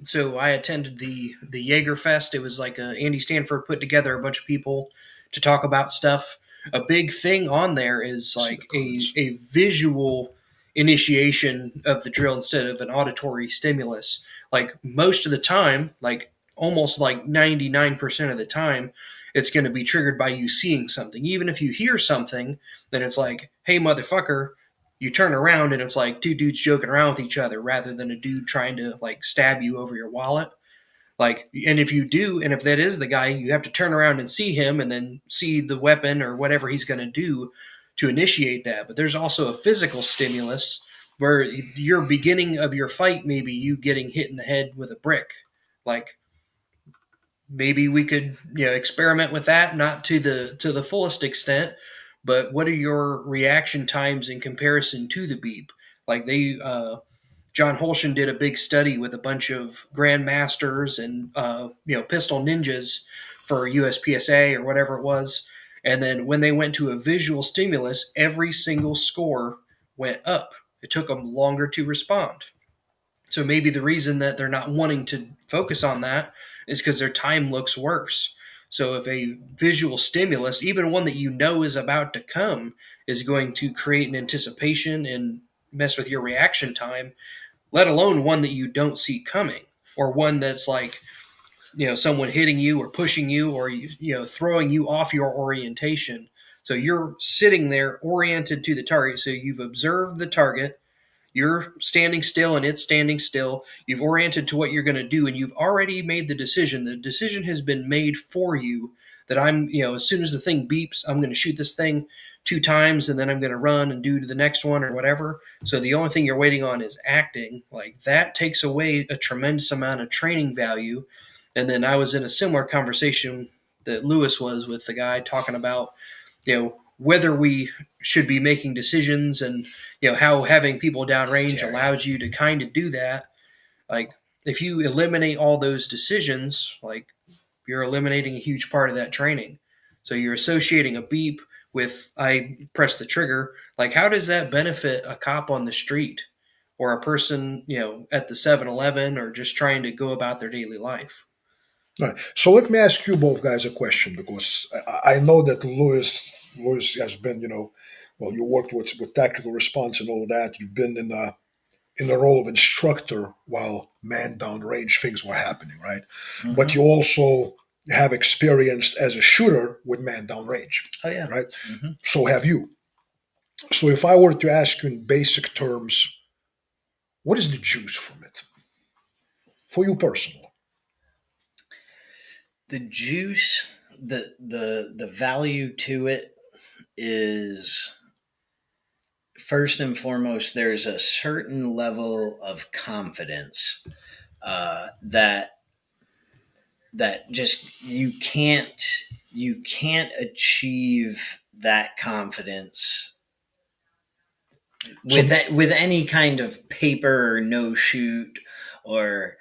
So I attended the Jaegerfest. It was like Andy Stanford put together a bunch of people to talk about stuff. A big thing on there is like a visual initiation of the drill instead of an auditory stimulus. Like most of the time, like almost like 99% of the time, it's going to be triggered by you seeing something. Even if you hear something, then it's like, "Hey, motherfucker." You turn around and it's like two dudes joking around with each other rather than a dude trying to like stab you over your wallet. Like, and if you do, and if that is the guy, you have to turn around and see him and then see the weapon or whatever he's going to do to initiate that. But there's also a physical stimulus where your beginning of your fight may be you getting hit in the head with a brick. Like, maybe we could, experiment with that, not to the fullest extent, but what are your reaction times in comparison to the beep? Like John Holshin did a big study with a bunch of grandmasters and pistol ninjas for USPSA or whatever it was, and then when they went to a visual stimulus, every single score went up. It took them longer to respond. So maybe the reason that they're not wanting to focus on that is because their time looks worse. So if a visual stimulus, even one that you know is about to come, is going to create an anticipation and mess with your reaction time, let alone one that you don't see coming, or one that's like, someone hitting you or pushing you or, throwing you off your orientation. So you're sitting there oriented to the target. So you've observed the target. You're standing still and it's standing still. You've oriented to what you're going to do and you've already made the decision. The decision has been made for you that I'm, as soon as the thing beeps, I'm going to shoot this thing 2 times and then I'm going to run and do to the next one or whatever. So the only thing you're waiting on is acting. Like that takes away a tremendous amount of training value. And then I was in a similar conversation that Lewis was with the guy talking about, whether we should be making decisions and, how having people downrange allows you to kind of do that. Like if you eliminate all those decisions, like you're eliminating a huge part of that training. So you're associating a beep with I press the trigger. Like how does that benefit a cop on the street or a person, at the 7-Eleven or just trying to go about their daily life? All right. So let me ask you both guys a question because I know that Lewis has been, well, you worked with tactical response and all that. You've been in in the role of instructor while man downrange things were happening, right? But Mhm. you also have experienced as a shooter with man downrange, Oh yeah. right? hmm So have you. So if I were to ask you in basic terms, what is the juice from it for you personally? The juice, the value to it is first and foremost. There's a certain level of confidence that just you can't achieve that confidence So with any kind of paper or no shoot or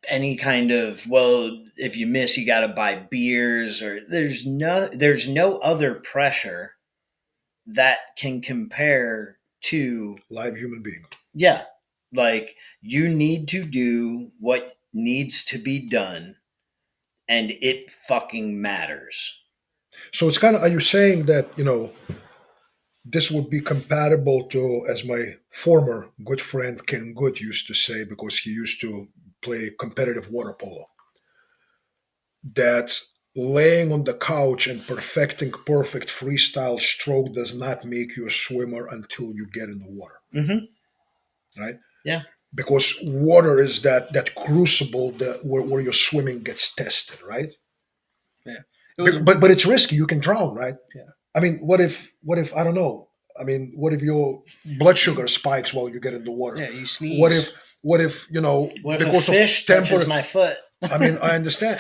any kind of, well, if you miss you got to buy beers, or there's no other pressure that can compare to, live human being. yeah, like you need to do what needs to be done and it fucking matters. So it's kind of, are you saying that, this would be compatible to, as my former good friend Ken Good used to say, because he used to play competitive water polo, that laying on the couch and perfecting perfect freestyle stroke does not make you a swimmer until you get in the water, Mm-hmm. right? Yeah. Because water is that crucible where your swimming gets tested, right? Yeah. It was, But it's risky. You can drown, right? Yeah. I mean, what if I don't know? I mean, what if your blood sugar spikes while you get in the water? yeah, you sneeze. What if What if a because of fish touches my foot? I mean, I understand.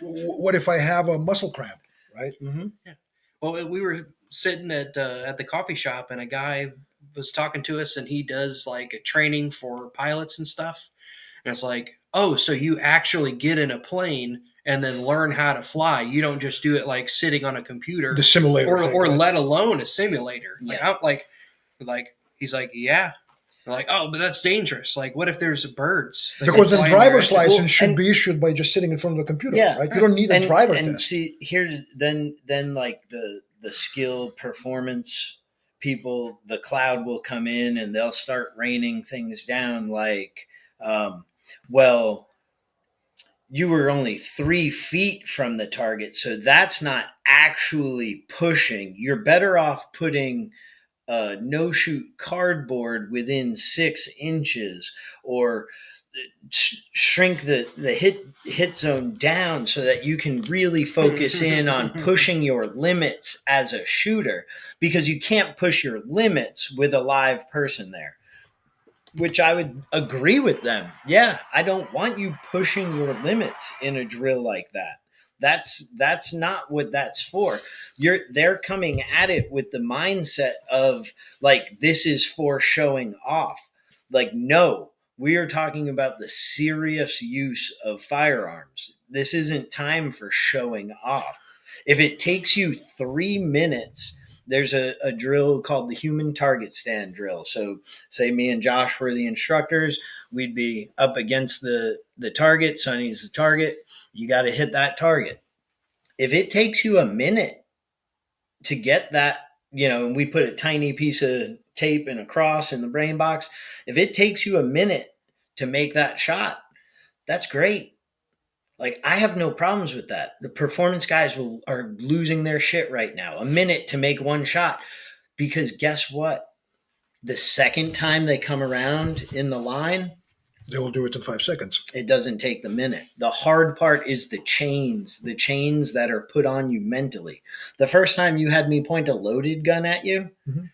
What if I have a muscle cramp, right? Mm-hmm. Well, we were sitting at the coffee shop, and a guy was talking to us, and he does like a training for pilots and stuff. And it's like, oh, so you actually get in a plane and then learn how to fly. You don't just do it like sitting on a computer The simulator, thing, or right? let alone a simulator. Like, Yeah. like he's like, yeah. We're like, oh, but that's dangerous. Like, what if there's birds? They Because can the fly in your driver's engine? license Well, should and- be issued by just sitting in front of the computer, Yeah. right? You don't need a driver and test. see here, then like the skilled performance people, the cloud will come in and they'll start raining things down like, well, you were only 3 feet from the target, so that's not actually pushing. You're better off putting no shoot cardboard within 6 inches, or shrink the hit zone down so that you can really focus in on pushing your limits as a shooter, because you can't push your limits with a live person there, which I would agree with them. Yeah, I don't want you pushing your limits in a drill like that. That's not what that's for. They're coming at it with the mindset of like, this is for showing off. Like, no, we are talking about the serious use of firearms. This isn't time for showing off. If it takes you 3 minutes, there's a drill called the human target stand drill. So say me and Josh were the instructors, we'd be up against the target. Sonny's the target. You got to hit that target. If it takes you a minute to get that, and we put a tiny piece of tape and a cross in the brain box, if it takes you a minute to make that shot, that's great. Like, I have no problems with that. The performance guys are losing their shit right now. A minute to make one shot, because guess what? The second time they come around in the line, They will do it in 5 seconds. it doesn't take the minute. The hard part is the chains that are put on you mentally. The first time you had me point a loaded gun at you, Mhm.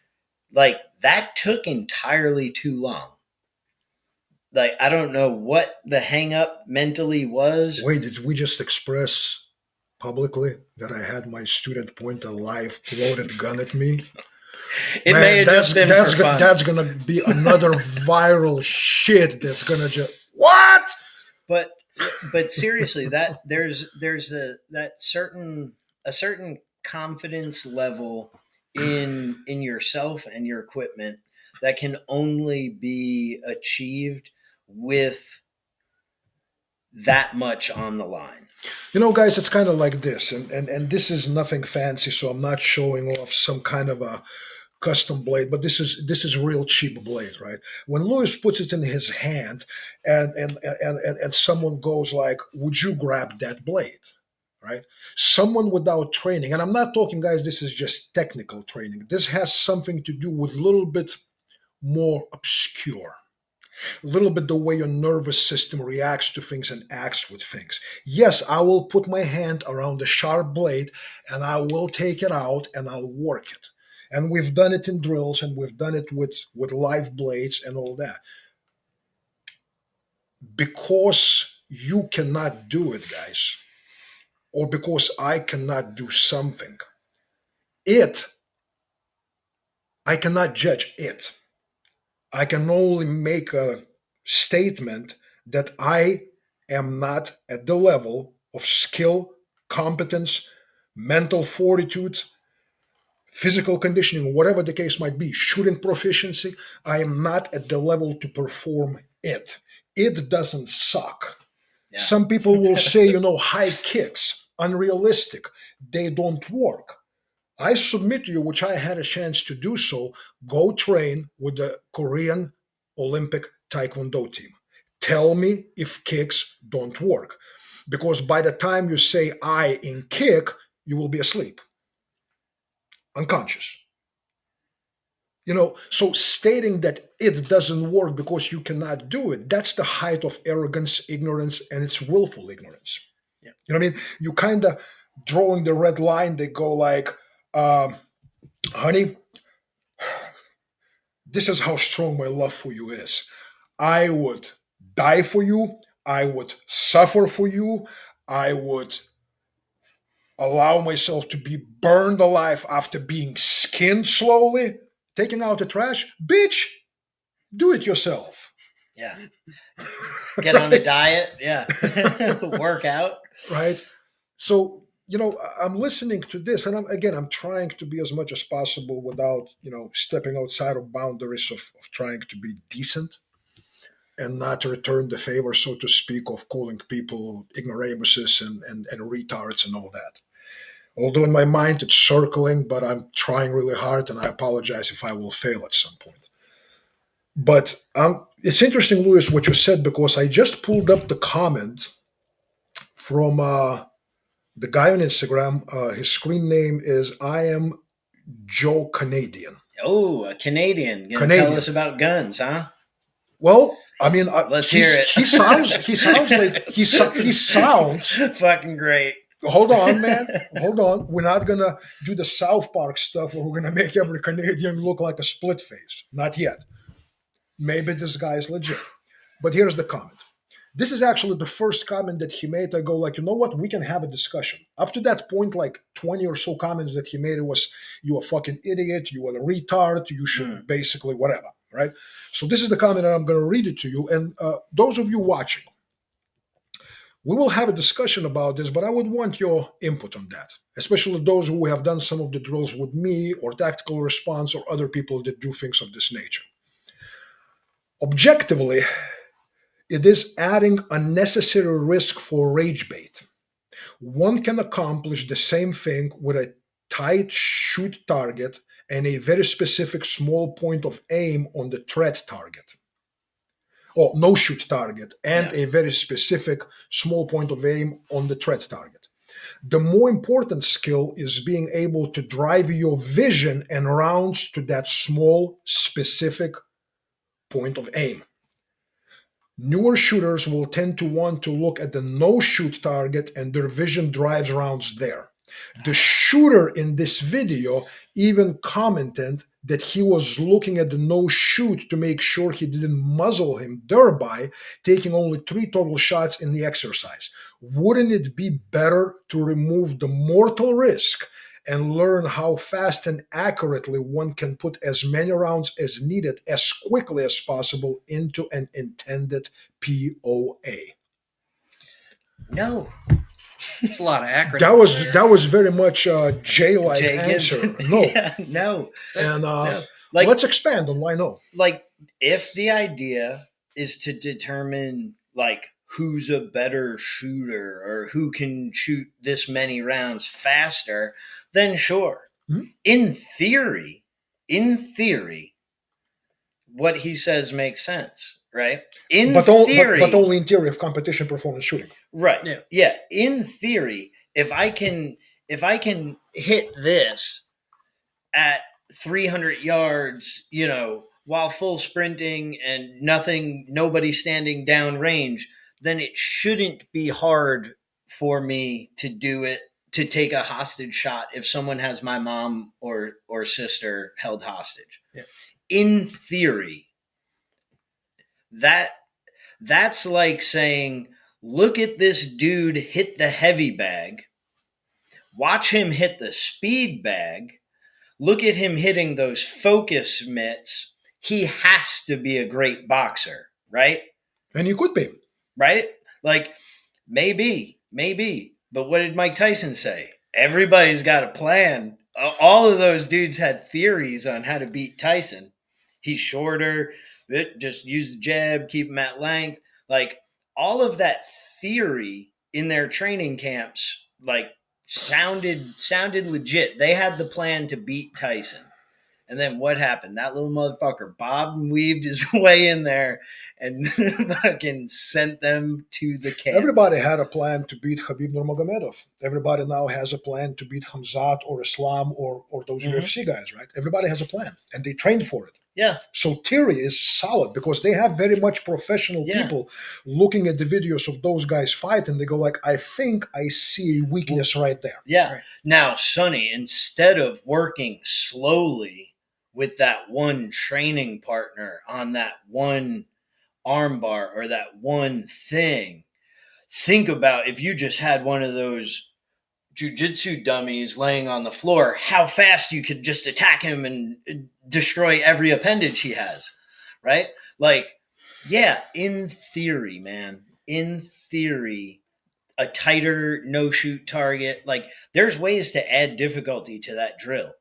like, that took entirely too long. Like, I don't know what the hang up mentally was. Wait, did we just express publicly that I had my student point a live loaded gun at me? It may have just been for fun. That's gonna be another viral shit. That's gonna just what? But seriously, that there's a certain confidence level in yourself and your equipment that can only be achieved with that much on the line. Guys, it's kind of like this, and this is nothing fancy, so I'm not showing off some kind of a custom blade, but this is real cheap blade, right? When Lewis puts it in his hand, and someone goes like, "Would you grab that blade?" Right? Someone without training, and I'm not talking, guys. This is just technical training. This has something to do with a little bit more obscure, a little bit the way your nervous system reacts to things and acts with things. Yes, I will put my hand around a sharp blade and I will take it out and I'll work it. And we've done it in drills and we've done it with live blades and all that. Because you cannot do it, guys, or because I cannot do something, I cannot judge it. I can only make a statement that I am not at the level of skill, competence, mental fortitude, physical conditioning, whatever the case might be, shooting proficiency. I am not at the level to perform it. It doesn't suck. Yeah. Some people will say, high kicks, unrealistic, they don't work. I submit to you, which I had a chance to do so, go train with the Korean Olympic Taekwondo team. Tell me if kicks don't work. Because by the time you say I in kick, you will be asleep. Unconscious. So stating that it doesn't work because you cannot do it, that's the height of arrogance, ignorance, and it's willful ignorance. Yeah. You know what I mean? You kind of drawing the red line, they go like, honey, this is how strong my love for you is. I would die for you. I would suffer for you. I would allow myself to be burned alive after being skinned slowly, taking out the trash. Bitch, do it yourself. Yeah. Get on a diet. Yeah. Work out. Right. So, I'm listening to this, and I'm trying to be as much as possible without, stepping outside of boundaries of trying to be decent and not to return the favor, so to speak, of calling people ignoramuses and retards and all that. Although in my mind it's circling, but I'm trying really hard, and I apologize if I will fail at some point. But it's interesting, Louis, what you said, because I just pulled up the comment from the guy on Instagram. His screen name is I am Joe Canadian. Oh, a Canadian. Tell us about guns, huh? Well, let's hear it. He sounds like he sounds fucking great. Hold on, man. Hold on. We're not gonna do the South Park stuff where we're gonna make every Canadian look like a split face. Not yet. Maybe this guy is legit. But here's the comment. This is actually the first comment that he made. I go like, you know what? We can have a discussion. Up to that point, like 20 or so comments that he made, it was, you a fucking idiot, you are a retard, you should basically whatever, right? So this is the comment, and I'm going to read it to you. And those of you watching, we will have a discussion about this, but I would want your input on that, especially those who have done some of the drills with me or tactical response or other people that do things of this nature. Objectively, it is adding unnecessary risk for rage bait. One can accomplish the same thing with a tight shoot target and a very specific small point of aim on the threat target. Or no shoot target and a very specific small point of aim on the threat target. The more important skill is being able to drive your vision and rounds to that small specific point of aim. Newer shooters will tend to want to look at the no-shoot target, and their vision drives rounds there. The shooter in this video even commented that he was looking at the no-shoot to make sure he didn't muzzle him, thereby taking only 3 total shots in the exercise. Wouldn't it be better to remove the mortal risk and learn how fast and accurately one can put as many rounds as needed as quickly as possible into an intended POA? No. It's a lot of acronyms. That was very much a J-like answer. No. Yeah, no. And no. Let's expand on why no. Like, if the idea is to determine, like, who's a better shooter or who can shoot this many rounds faster, then sure. Mm-hmm. In theory, in theory, what he says makes sense, right? In but theory, only in theory of competition performance shooting. right? Yeah. Yeah. In theory, if I can hit this at 300 yards, while full sprinting and nobody standing downrange, then it shouldn't be hard for me to do it, to take a hostage shot if someone has my mom or sister held hostage. Yeah. In theory, that's like saying, look at this dude hit the heavy bag, watch him hit the speed bag, look at him hitting those focus mitts. He has to be a great boxer, right? And you could be. Right? Like, maybe. But what did Mike Tyson say? Everybody's got a plan. All of those dudes had theories on how to beat Tyson. He's shorter, just use the jab, keep him at length. Like, all of that theory in their training camps, like, sounded legit. They had the plan to beat Tyson. And then what happened? That little motherfucker bobbed and weaved his way in there and fucking sent them to the canvas. Everybody had a plan to beat Khabib Nurmagomedov. Everybody now has a plan to beat Hamzat or Islam or those UFC guys, right? Everybody has a plan, and they trained for it. Yeah. So theory is solid because they have very much professional people looking at the videos of those guys fight, and they go like, I think I see a weakness right there. Yeah. Right. Now, Sonny, instead of working slowly with that one training partner on that one armbar or that one thing, think about if you just had one of those jiu-jitsu dummies laying on the floor, how fast you could just attack him and destroy every appendage he has, right? Like, yeah, in theory, man, in theory, a tighter no-shoot target, like, there's ways to add difficulty to that drill,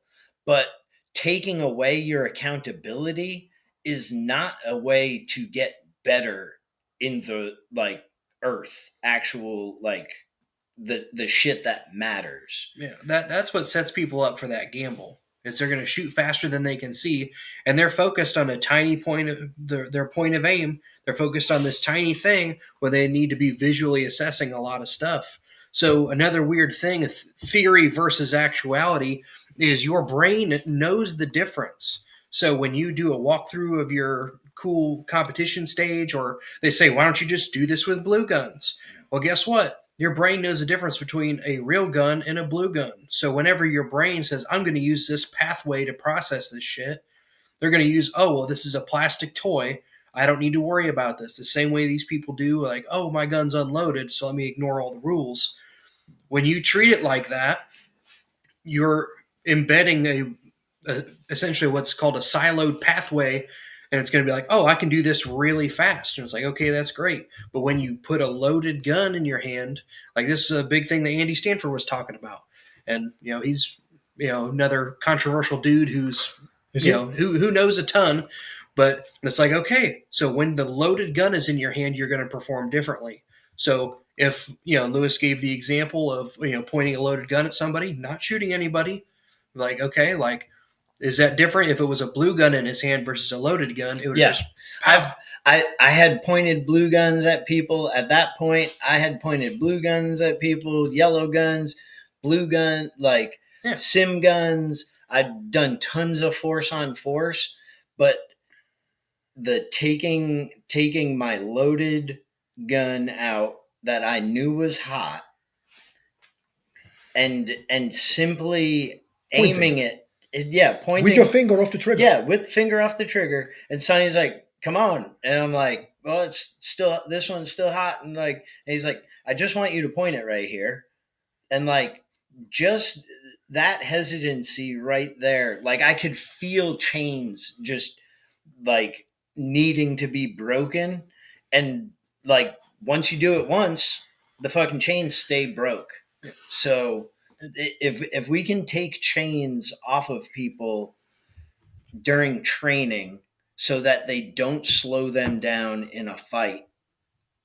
but taking away your accountability is not a way to get better in the, like, earth, actual, like, the shit that matters. Yeah, that's what sets people up for that gamble. Is they're going to shoot faster than they can see, and they're focused on a tiny point of their point of aim. They're focused on this tiny thing where they need to be visually assessing a lot of stuff. So another weird thing, theory versus actuality, is your brain knows the difference. So when you do a walkthrough of your cool competition stage, or they say, why don't you just do this with blue guns? Well, guess what? Your brain knows the difference between a real gun and a blue gun. So whenever your brain says, I'm going to use this pathway to process this shit, they're going to use, oh, well, this is a plastic toy. I don't need to worry about this. The same way these people do, like, oh, my gun's unloaded, so let me ignore all the rules. When you treat it like that, you're embedding essentially what's called a siloed pathway, and it's going to be like, oh, I can do this really fast. And it's like, okay, that's great. But when you put a loaded gun in your hand, like, this is a big thing that Andy Stanford was talking about. And, he's, another controversial dude who's, who knows a ton. But it's like, okay, so when the loaded gun is in your hand, you're going to perform differently. So if, Lewis gave the example of, pointing a loaded gun at somebody, not shooting anybody, like, okay, like, is that different if it was a blue gun in his hand versus a loaded gun? It would just I had pointed blue guns at people. At that point, I had pointed blue guns at people, yellow guns, blue gun, like sim guns. I'd done tons of force on force, but the taking my loaded gun out that I knew was hot and simply aiming it. Pointing with your finger off the trigger. Yeah, with finger off the trigger. And Sonny's like, "Come on!" And I'm like, "Well, it's still, this one's still hot." And he's like, "I just want you to point it right here." And like, just that hesitancy right there, like, I could feel chains just like needing to be broken. And like, once you do it once, the fucking chains stay broke. So if we can take chains off of people during training so that they don't slow them down in a fight,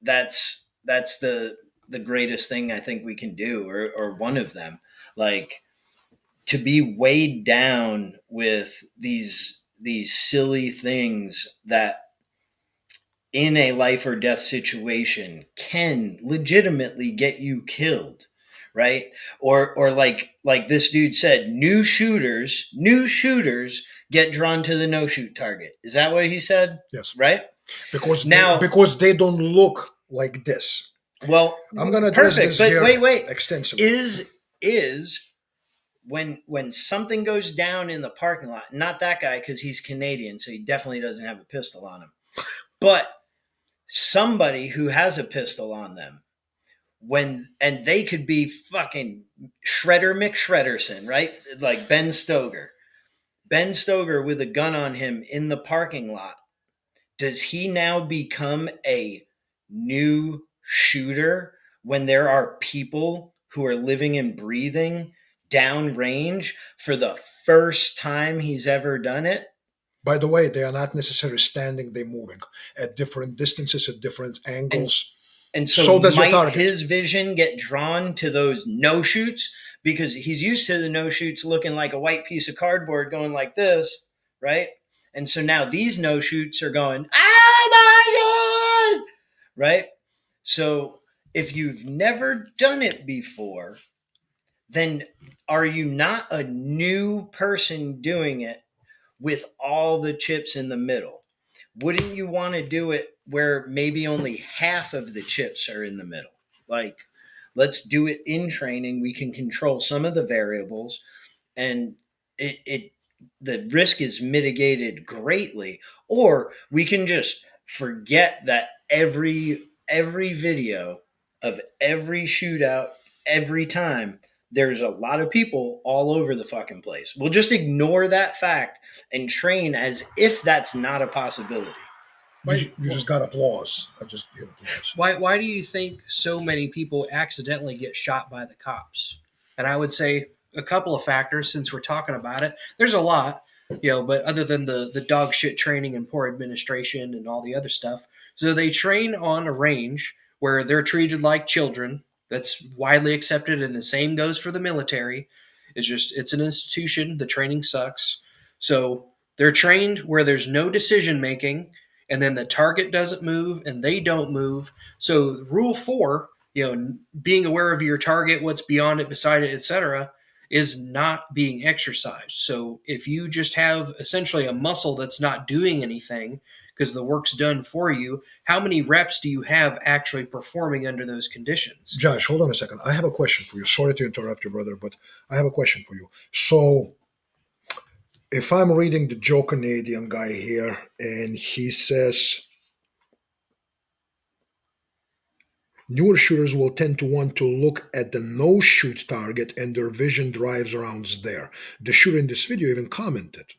that's the greatest thing I think we can do, or one of them. Like, to be weighed down with these silly things that in a life or death situation can legitimately get you killed, right? Or like this dude said, new shooters get drawn to the no shoot target. Is that what he said? Yes. Right? Because Now, because they don't look like this. well, I'm gonna address perfect. this But here wait. extensively. Is when something goes down in the parking lot, not that guy because he's Canadian, so he definitely doesn't have a pistol on him, but somebody who has a pistol on them, and they could be fucking Shredder McShredderson, right? Like Ben Stoker with a gun on him in the parking lot. Does he now become a new shooter when there are people who are living and breathing downrange for the first time he's ever done it? By the way, they are not necessarily standing, they're moving at different distances, at different angles. And so does your might target. his vision get drawn to those no shoots because he's used to the no shoots looking like a white piece of cardboard going like this, right? And so now these no shoots are going, oh my God, right? So if you've never done it before, then are you not a new person doing it with all the chips in the middle? Wouldn't you want to do it where maybe only half of the chips are in the middle? Like, let's do it in training. We can control some of the variables, and the risk is mitigated greatly. Or we can just forget that every video of every shootout, every time, there's a lot of people all over the fucking place. We'll just ignore that fact and train as if that's not a possibility. You just got applause. I just get applause. Why do you think so many people accidentally get shot by the cops? And I would say a couple of factors, since we're talking about it. There's a lot, but other than the dog shit training and poor administration and all the other stuff. So they train on a range where they're treated like children. That's widely accepted, and the same goes for the military. It's an institution. The training sucks. So they're trained where there's no decision making, and then the target doesn't move and they don't move. So rule 4, being aware of your target, what's beyond it, beside it, etc., is not being exercised. So if you just have essentially a muscle that's not doing anything because the work's done for you, how many reps do you have actually performing under those conditions? Josh, hold on a second. I have a question for you. Sorry to interrupt you, brother, but I have a question for you. So if I'm reading the Joe Canadian guy here, and he says newer shooters will tend to want to look at the no-shoot target and their vision drives around there. The shooter in this video even commented.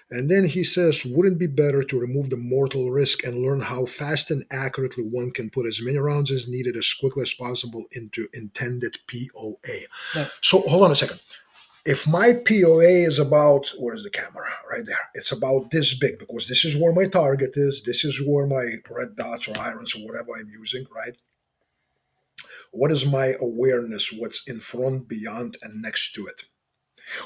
And then he says, wouldn't it be better to remove the mortal risk and learn how fast and accurately one can put as many rounds as needed as quickly as possible into intended POA? Yeah. So hold on a second. If my POA is about, where's the camera? Right there. It's about this big because this is where my target is. This is where my red dots or irons or whatever I'm using, right? What is my awareness? What's in front, beyond, and next to it?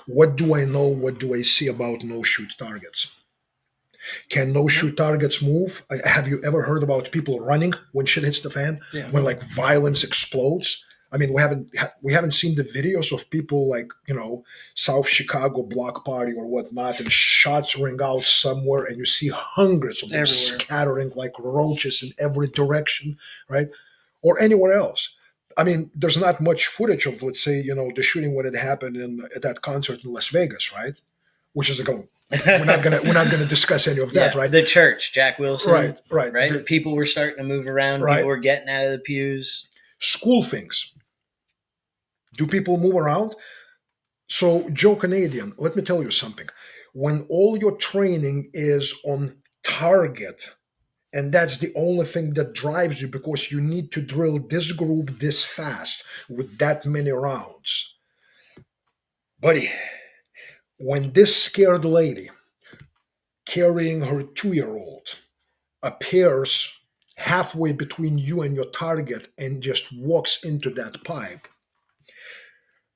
What do I know? What do I see about no-shoot targets? Can no-shoot targets move? Have you ever heard about people running when shit hits the fan? Yeah. When like violence explodes? I mean, we haven't seen the videos of people like, South Chicago block party or whatnot, and shots ring out somewhere, and you see hundreds of them Everywhere. scattering like roaches in every direction, right? Or anywhere else. I mean, there's not much footage of, let's say, the shooting when it happened at that concert in Las Vegas, right? Which is we're not gonna discuss any of that, right? The church, Jack Wilson, right. People were starting to move around. Right. People were getting out of the pews. School things. Do people move around? So, Joe Canadian, let me tell you something. When all your training is on target, and that's the only thing that drives you because you need to drill this group this fast with that many rounds. Buddy, when this scared lady carrying her 2-year-old appears halfway between you and your target and just walks into that pipe,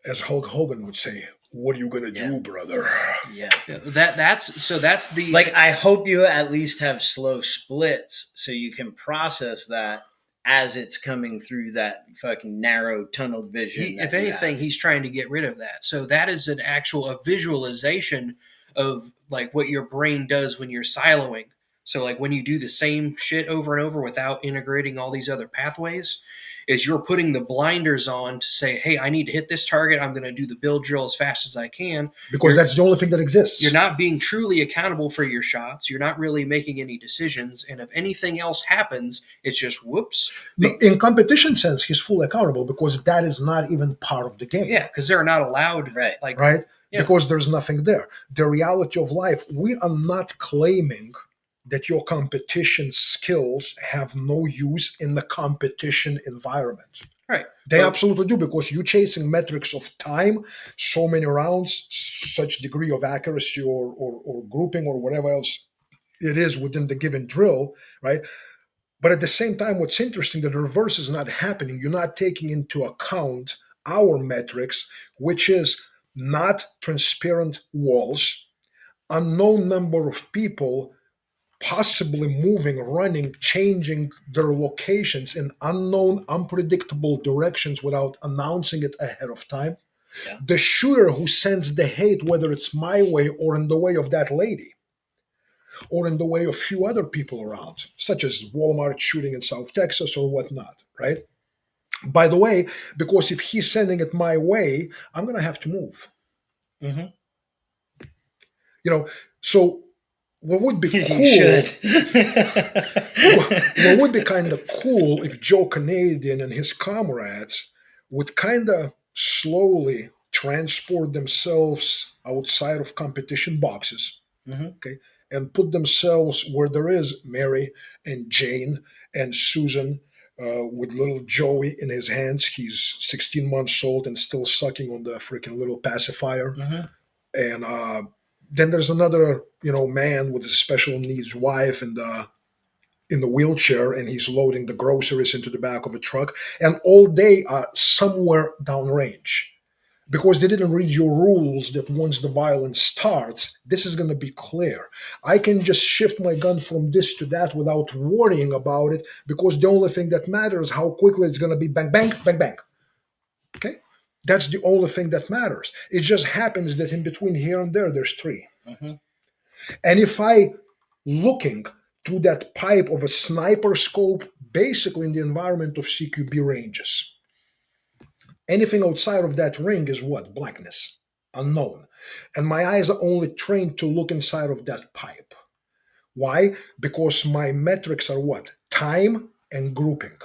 as Hulk Hogan would say, what are you gonna do, brother? Yeah. That's the Like, I hope you at least have slow splits so you can process that as it's coming through that fucking narrow tunnel vision. if anything, he's trying to get rid of that. So that is a visualization of like what your brain does when you're siloing. So like when you do the same shit over and over without integrating all these other pathways, is you're putting the blinders on to say, hey, I need to hit this target. I'm going to do the build drill as fast as I can. Because that's the only thing that exists. You're not being truly accountable for your shots. You're not really making any decisions. And if anything else happens, it's just whoops. No, in competition sense, he's fully accountable because that is not even part of the game. Yeah, because they're not allowed. Right. Like, Right? Yeah. Because there's nothing there. The reality of life, we are not claiming that your competition skills have no use in the competition environment. Right. They absolutely do, because you're chasing metrics of time, so many rounds, such degree of accuracy or grouping or whatever else it is within the given drill, right? But at the same time, what's interesting, that the reverse is not happening. You're not taking into account our metrics, which is not transparent walls, unknown number of people possibly moving, running, changing their locations in unknown, unpredictable directions without announcing it ahead of time. Yeah. The shooter who sends the hate, whether it's my way or in the way of that lady, or in the way of a few other people around, such as Walmart shooting in South Texas or whatnot, right? By the way, because if he's sending it my way, I'm going to have to move. Mm-hmm. So what would be cool? You should. What would be kind of cool if Joe Canadian and his comrades would kind of slowly transport themselves outside of competition boxes, okay, and put themselves where there is Mary and Jane and Susan, with little Joey in his hands. He's 16 months old and still sucking on the freaking little pacifier. And then there's another, man with a special needs wife in the wheelchair, and he's loading the groceries into the back of a truck. And all day somewhere downrange, because they didn't read your rules that once the violence starts, this is going to be clear. I can just shift my gun from this to that without worrying about it, because the only thing that matters is how quickly it's going to be bang, bang, bang, bang. Okay? That's the only thing that matters. It just happens that in between here and there, there's three. And if I looking through that pipe of a sniper scope, basically in the environment of CQB ranges, anything outside of that ring is what? Blackness, unknown. And my eyes are only trained to look inside of that pipe. Why? Because my metrics are what? Time and grouping.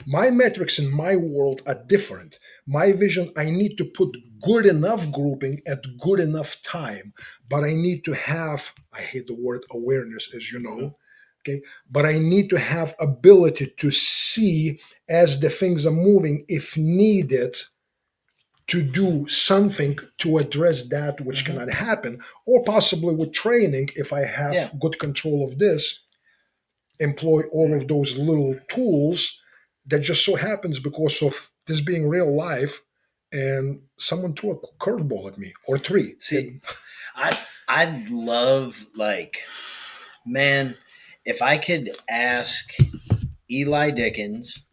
My metrics in my world are different. My vision, I need to put good enough grouping at good enough time, but I need to have, I hate the word awareness, as you know, okay, but I need to have ability to see as the things are moving, if needed, to do something to address that which cannot happen, or possibly with training, if I have good control of this, employ all of those little tools that just so happens because of this being real life, and someone threw a curveball at me, or three. See, I'd love, man, if I could ask Eli Dickens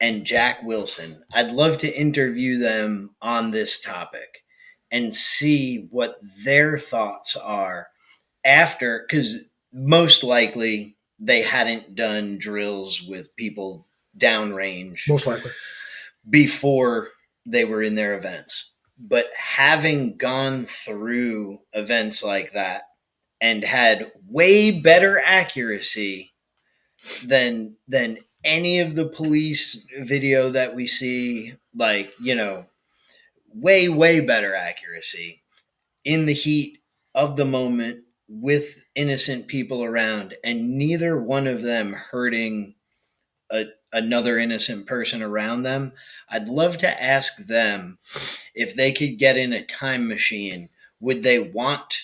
and Jack Wilson, I'd love to interview them on this topic and see what their thoughts are after, because most likely they hadn't done drills with people downrange Most likely before they were in their events. But having gone through events like that and had way better accuracy than any of the police video that we see, way better accuracy in the heat of the moment with innocent people around, and neither one of them hurting another innocent person around them. I'd love to ask them, if they could get in a time machine, would they want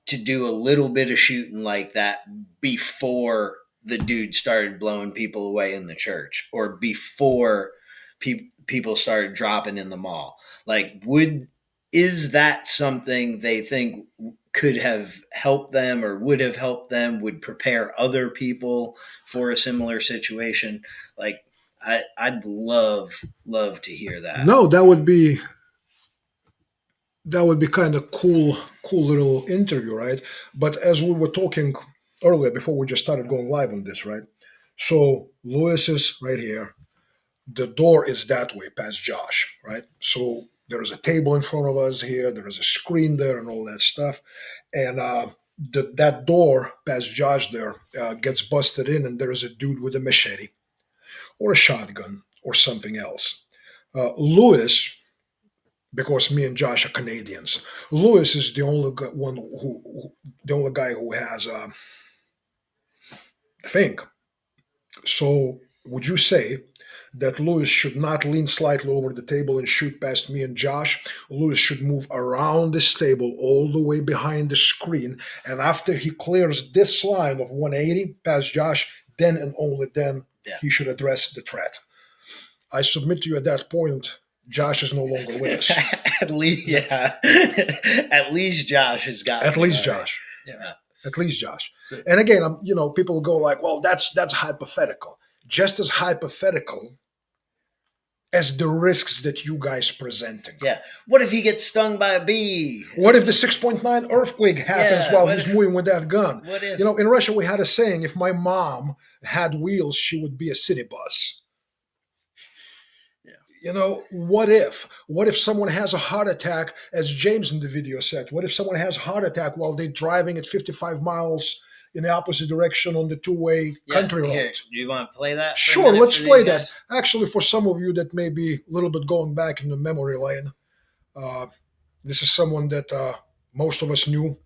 to do a little bit of shooting like that before the dude started blowing people away in the church, or before people started dropping in the mall? Like, would is that something they think could have helped them or would have helped them, would prepare other people for a similar situation? Like, I'd love to hear that. No, that would be kind of cool little interview, right? But as we were talking earlier, before we just started going live on this, right? So Lewis is right here. The door is that way past Josh, right? So there is a table in front of us here. There is a screen there and all that stuff. And that door past Josh there gets busted in, and there is a dude with a machete or a shotgun or something else. Lewis, because me and Josh are Canadians, Lewis is the only one the only guy who has a thing. So would you say that Lewis should not lean slightly over the table and shoot past me and Josh? Lewis should move around this table all the way behind the screen, and after he clears this line of 180 past Josh, then and only then he should address the threat. I submit to you at that point, Josh is no longer with us. At least, yeah. At least Josh has got. At least Josh. Yeah. At least Josh. And again, people go like, well, that's hypothetical. Just as hypothetical as the risks that you guys presenting. Yeah. What if he gets stung by a bee? What if the 6.9 earthquake happens while he's moving with that gun? What if? In Russia, we had a saying, if my mom had wheels, she would be a city bus. What if? What if someone has a heart attack, as James in the video said? What if someone has a heart attack while they're driving at 55 miles in the opposite direction on the two-way country road? Here, do you want to play that? Sure, let's play that. Actually, for some of you that may be a little bit going back in the memory lane, this is someone that most of us knew,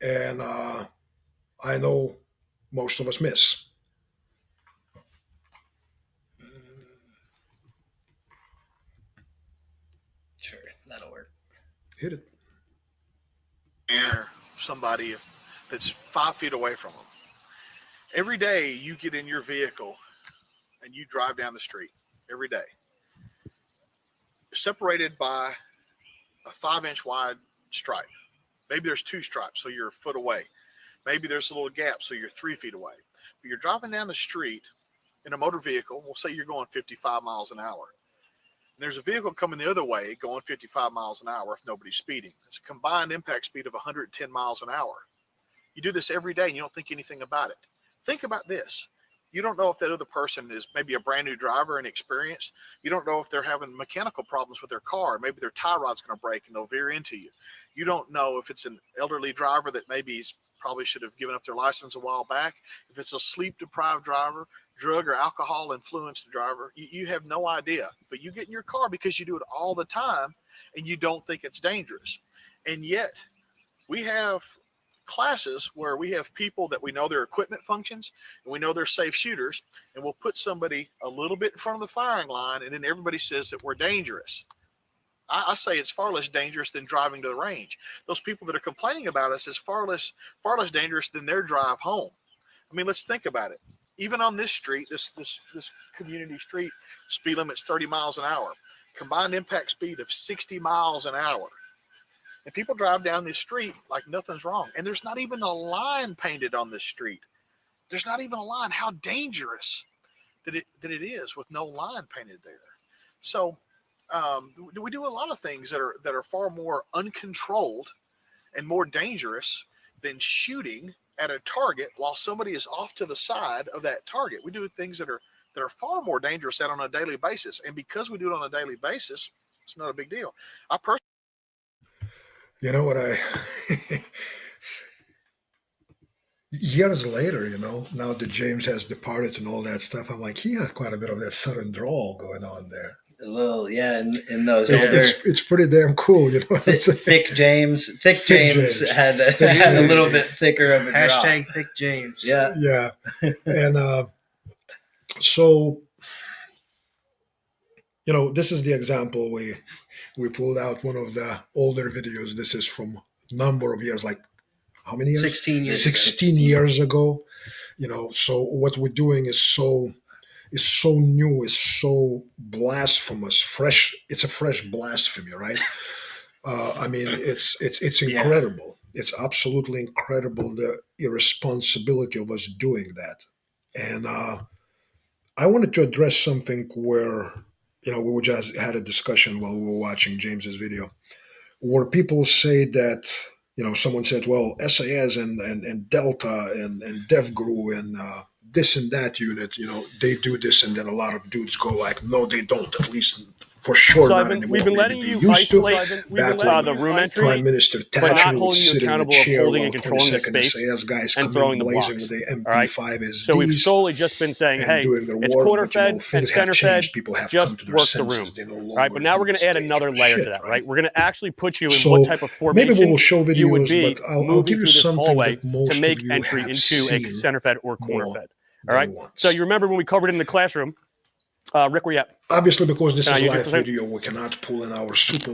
and I know most of us miss. Sure, that'll work. Hit it. Or somebody that's 5 feet away from them. Every day you get in your vehicle and you drive down the street every day, separated by a 5-inch wide stripe. Maybe there's 2 stripes, so you're a foot away. Maybe there's a little gap, so you're 3 feet away. But you're driving down the street in a motor vehicle. We'll say you're going 55 miles an hour. And there's a vehicle coming the other way going 55 miles an hour if nobody's speeding. It's a combined impact speed of 110 miles an hour. You do this every day and you don't think anything about it. Think about this. You don't know if that other person is maybe a brand new driver and experienced. You don't know if they're having mechanical problems with their car. Maybe their tie rod's going to break and they'll veer into you. You don't know if it's an elderly driver that maybe probably should have given up their license a while back. If it's a sleep-deprived driver, drug or alcohol influenced driver, you have no idea. But you get in your car because you do it all the time and you don't think it's dangerous. And yet we have classes where we have people that we know their equipment functions and we know they're safe shooters, and we'll put somebody a little bit in front of the firing line and then everybody says that we're dangerous. I say it's far less dangerous than driving to the range. Those people that are complaining about us is far less dangerous than their drive home. I mean, let's think about it. Even on this street, this community street, speed limit's 30 miles an hour, combined impact speed of 60 miles an hour. And people drive down this street like nothing's wrong. And there's not even a line painted on this street. There's not even a line. How dangerous that it is with no line painted there. So we do a lot of things that are far more uncontrolled and more dangerous than shooting at a target while somebody is off to the side of that target. We do things that are far more dangerous on a daily basis. And because we do it on a daily basis, it's not a big deal. I personally, you know what years later, now that James has departed and all that stuff, I'm like, he had quite a bit of that southern drawl going on there. A little, yeah, in those it's pretty damn cool, Thick James had a little bit thicker of a draw. Hashtag Thick James. Yeah. And so, this is the example we pulled out one of the older videos. This is from a number of years, like how many years? 16 years. 16 years ago. So what we're doing is so new, is so blasphemous, fresh. It's a fresh blasphemy, right? I mean, it's Yeah. incredible. It's absolutely incredible, the irresponsibility of us doing that. And I wanted to address something where, we just had a discussion while we were watching James's video, where people say that, someone said, well, SAS and Delta and DevGru and this and that unit, they do this, and then a lot of dudes go like, no, they don't. At least for sure, So not anymore. we've been letting Maybe you they used to. isolate Back when the room entry, Prime Minister but not Thatcher would holding you sit in the accountable of chair holding while and controlling the 22nd space SAS guys and come throwing in the blazing blocks. with the All right? MP5 So we've SDs solely just been saying, and hey, doing their it's work, quarter but fed and things have center fed. changed. People have Just come to their work the room. senses. They no longer All right, but now we're going to add another layer to that, right? We're going to actually put you in So what type of formation maybe we will show you would videos, be but I'll moving give you through this something hallway that most to make of you entry have into a seen center fed or corner more fed. than All right. once. So you remember when we covered it in the classroom, Rick, where you at? Obviously, because this Can I is a use your live present? video, we cannot pull in our super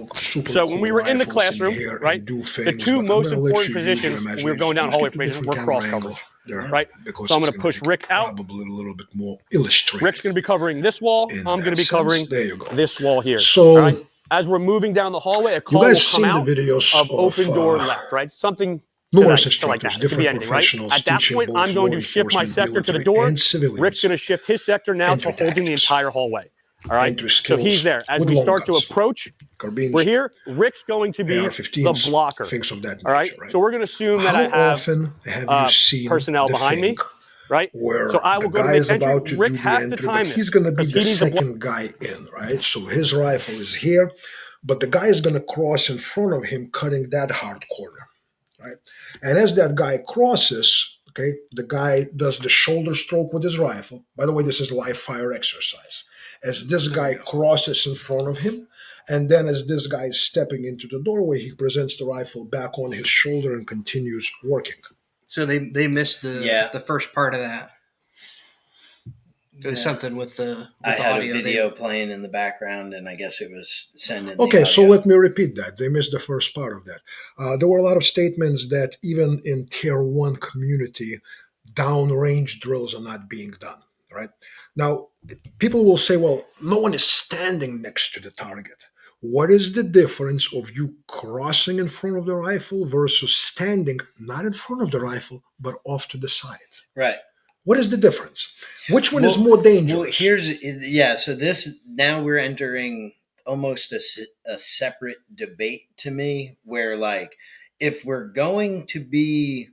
So when cool we were in the rifles classroom, here right, and do the things, two but I'm most gonna let important you use your positions when we were going imagination. down Let's hallway get a formation different were camera cross angle coverage, there, right? because So I'm it's going to push be Rick out. probably a little bit more illustrative. Rick's going to be covering this wall. In I'm going to that be sense. covering There you go. this wall here. So All right. As we're moving down the hallway, a you call will guys come seen out the videos of open door left, right? Something to numerous like that. instructors, It could be different anything, right? professionals At that teaching point, both I'm going law to shift my enforcement, sector to the military, door. and civilians. Rick's going to shift his sector now to entry holding the tactics, entire hallway. All right. entry So he's skills there. As with we long start to guns, approach, carbines, we're here. Rick's going to be the AR-15s, blocker. things of that nature. All right. So we're going to assume that How I have often have you seen personnel the behind thing me, right? where So I will the go to guy make is entry. about to Rick do the has to entry, but time he's this going to be because the he needs a block. second guy in, right? So his rifle is here, but the guy is going to cross in front of him, cutting that hard corner, right? And as that guy crosses, okay, the guy does the shoulder stroke with his rifle. By the way, this is live fire exercise. As this guy crosses in front of him, and then as this guy is stepping into the doorway, he presents the rifle back on his shoulder and continues working. So they missed Yeah. the first part of that. It was Yeah. something with the I with the had audio. a video playing in the background, and I guess it was sending. the Okay, so audio. let me repeat that. They missed the first part of that. There were a lot of statements that even in Tier 1 community, downrange drills are not being done, right? Now, people will say, well, no one is standing next to the target. What is the difference of you crossing in front of the rifle versus standing not in front of the rifle, but off to the side? Right. What is the difference? Which one is Well- more dangerous? Well, so this now we're entering almost a separate debate to me, where like if we're going to be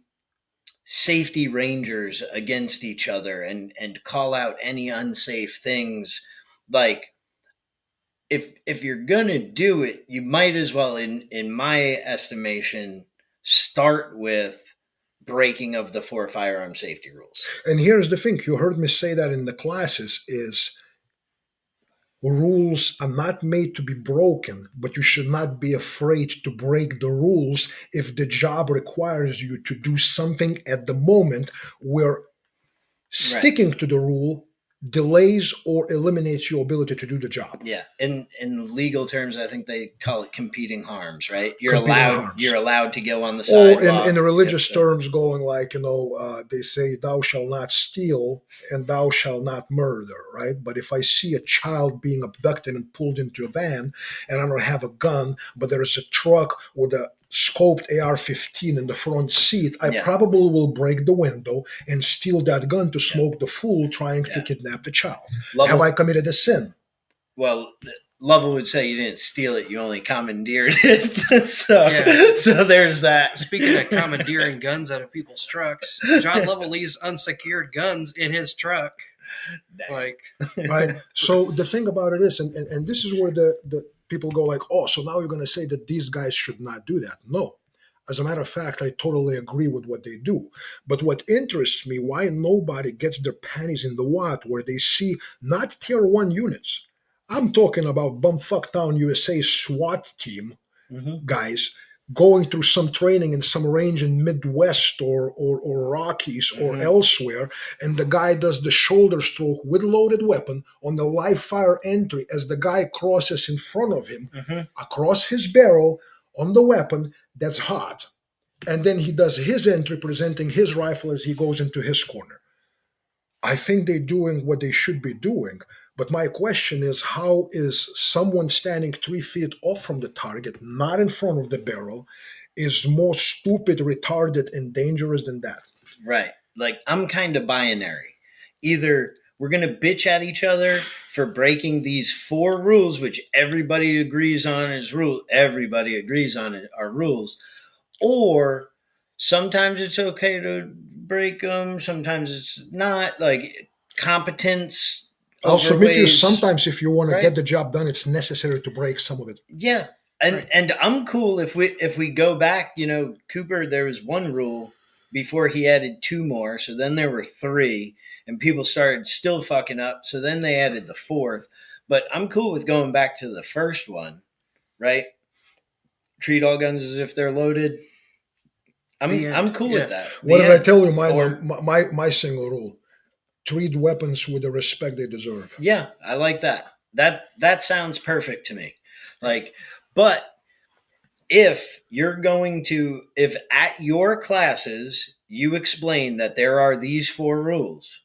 safety rangers against each other and call out any unsafe things, like if you're gonna do it, you might as well, in my estimation, start with breaking of the 4 firearm safety rules. And here's the thing, you heard me say that in the classes, is rules are not made to be broken, but you should not be afraid to break the rules if the job requires you to do something at the moment where sticking to the rule delays or eliminates your ability to do the job. Yeah, in legal terms, I think they call it competing harms, right? You're Competing allowed harms. you're allowed to go on the Or sidewalk. in religious if the- terms, going like, they say, thou shalt not steal and thou shalt not murder, right? But if I see a child being abducted and pulled into a van and I don't have a gun, but there is a truck with a scoped AR-15 in the front seat, I Yeah. probably will break the window and steal that gun to smoke the fool trying to Yeah. kidnap the child. Lovell, Have I committed a sin? well, Lovell would say you didn't steal it; you only commandeered it. so, Yeah. so there's that. Speaking of commandeering guns out of people's trucks, John Lovell leaves unsecured guns in his truck. Like, Right? So the thing about it is, and this is where the people go like, oh, so now you're going to say that these guys should not do that. No. As a matter of fact, I totally agree with what they do. But what interests me, why nobody gets their panties in the wad where they see not Tier 1 units. I'm talking about Bumfucktown USA SWAT team Mhm. guys going through some training in some range in Midwest or Rockies or Mhm. elsewhere, and the guy does the shoulder stroke with loaded weapon on the live fire entry as the guy crosses in front of him Mhm. across his barrel on the weapon that's hot. And then he does his entry presenting his rifle as he goes into his corner. I think they're doing what they should be doing, But my question is, how is someone standing 3 feet off from the target, not in front of the barrel, is more stupid, retarded, and dangerous than that? Right. Like, I'm kind of binary. Either we're going to bitch at each other for breaking these 4 rules, which everybody agrees on as everybody agrees on are rules, or sometimes it's okay to break them, sometimes it's not. Like, competence I'll submit to you, overweighs- sometimes if you want to right? get the job done, it's necessary to break some of it. Yeah. And Right. and I'm cool if we go back, Cooper, there was 1 rule before he added 2 more, so then there were 3, and people started still fucking up, so then they added the 4th. But I'm cool with going back to the first one, right? Treat all guns as if they're loaded. The end. I'm cool Yeah. with that. What The did I end. tell you? Or- My single rule: treat weapons with the respect they deserve. Yeah, I like that. That sounds perfect to me. Like, but if at your classes you explain that there are these 4 rules,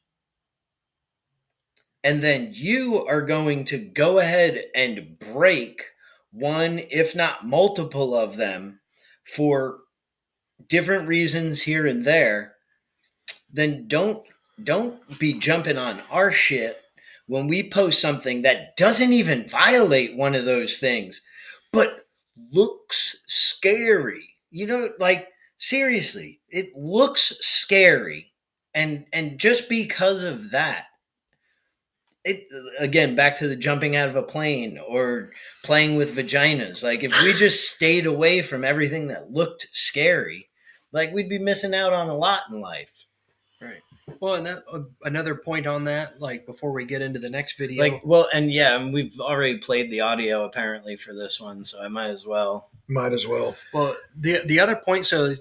and then you are going to go ahead and break one, if not multiple of them, for different reasons here and there, then don't be jumping on our shit when we post something that doesn't even violate one of those things, but looks scary. Like, seriously, it looks scary. And just because of that, it, again, back to the jumping out of a plane or playing with vaginas. Like, if we just stayed away from everything that looked scary, like, we'd be missing out on a lot in life. Right. Well, and that, another point on that, like before we get into the next video, Like, well, and yeah, and we've already played the audio apparently for this one, so I might as well. Might as well. well, the other point, so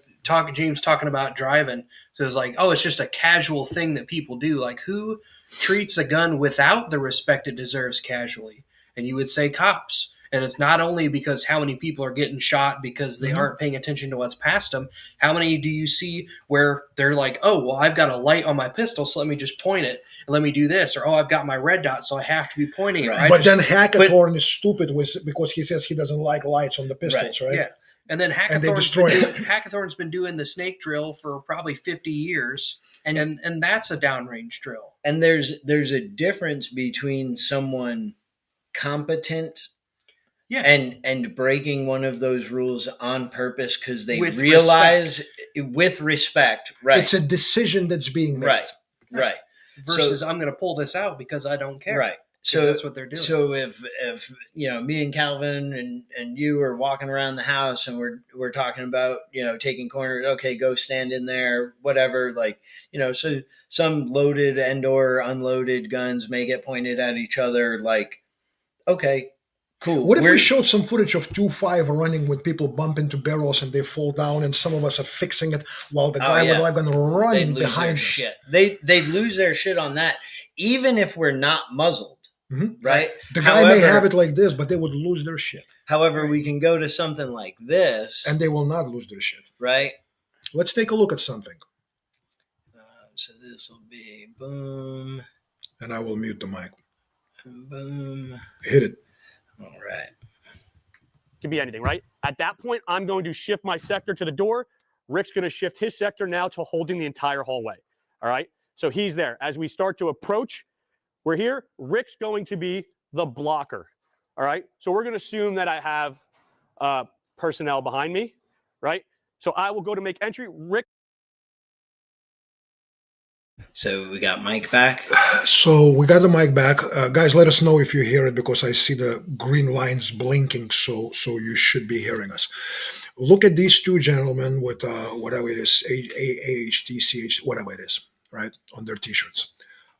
James talking about driving, so it's like, oh, it's just a casual thing that people do. Like, who treats a gun without the respect it deserves casually? And you would say cops. And it's not only because how many people are getting shot because they aren't paying attention to what's past them. How many do you see where they're like, oh, well, I've got a light on my pistol, so let me just point it and let me do this. Or, oh, I've got my red dot, so I have to be pointing it. Right. But then Hackathorn is stupid because he says he doesn't like lights on the pistols, right? Yeah. And then And they destroy it. Hackathorn's been doing the snake drill for probably 50 years, and that's a downrange drill. And there's a difference between someone competent and breaking one of those rules on purpose because they With realize with respect, right? It's a decision that's being made. Right. Versus I'm going to pull this out because I don't care. Right. So that's what they're doing. So if me and Calvin and you are walking around the house and we're talking about taking corners, okay, go stand in there, whatever, like so some loaded and or unloaded guns may get pointed at each other, like, okay, cool. What if we showed some footage of 2.5 running with people bump into barrels and they fall down and some of us are fixing it while the guy with like running behind us? Shit. They'd lose their shit on that, even if we're not muzzled. Mm-hmm. Right. The guy may have it like this, but they would lose their shit. However, we can go to something like this, and they will not lose their shit. Right. Let's take a look at something. So this will be boom, and I will mute the mic. Boom. Hit it. All right. Could be anything, right? At that point, I'm going to shift my sector to the door. Rick's going to shift his sector now to holding the entire hallway. All right. So he's there. As we start to approach, we're here. Rick's going to be the blocker. All right. So we're going to assume that I have personnel behind me. Right. So I will go to make entry. Rick. So we got Mike back. So we got the mic back. Guys, let us know if you hear it because I see the green lines blinking. So you should be hearing us. Look at these two gentlemen with whatever it is, AHTCH, whatever it is, right, on their T-shirts.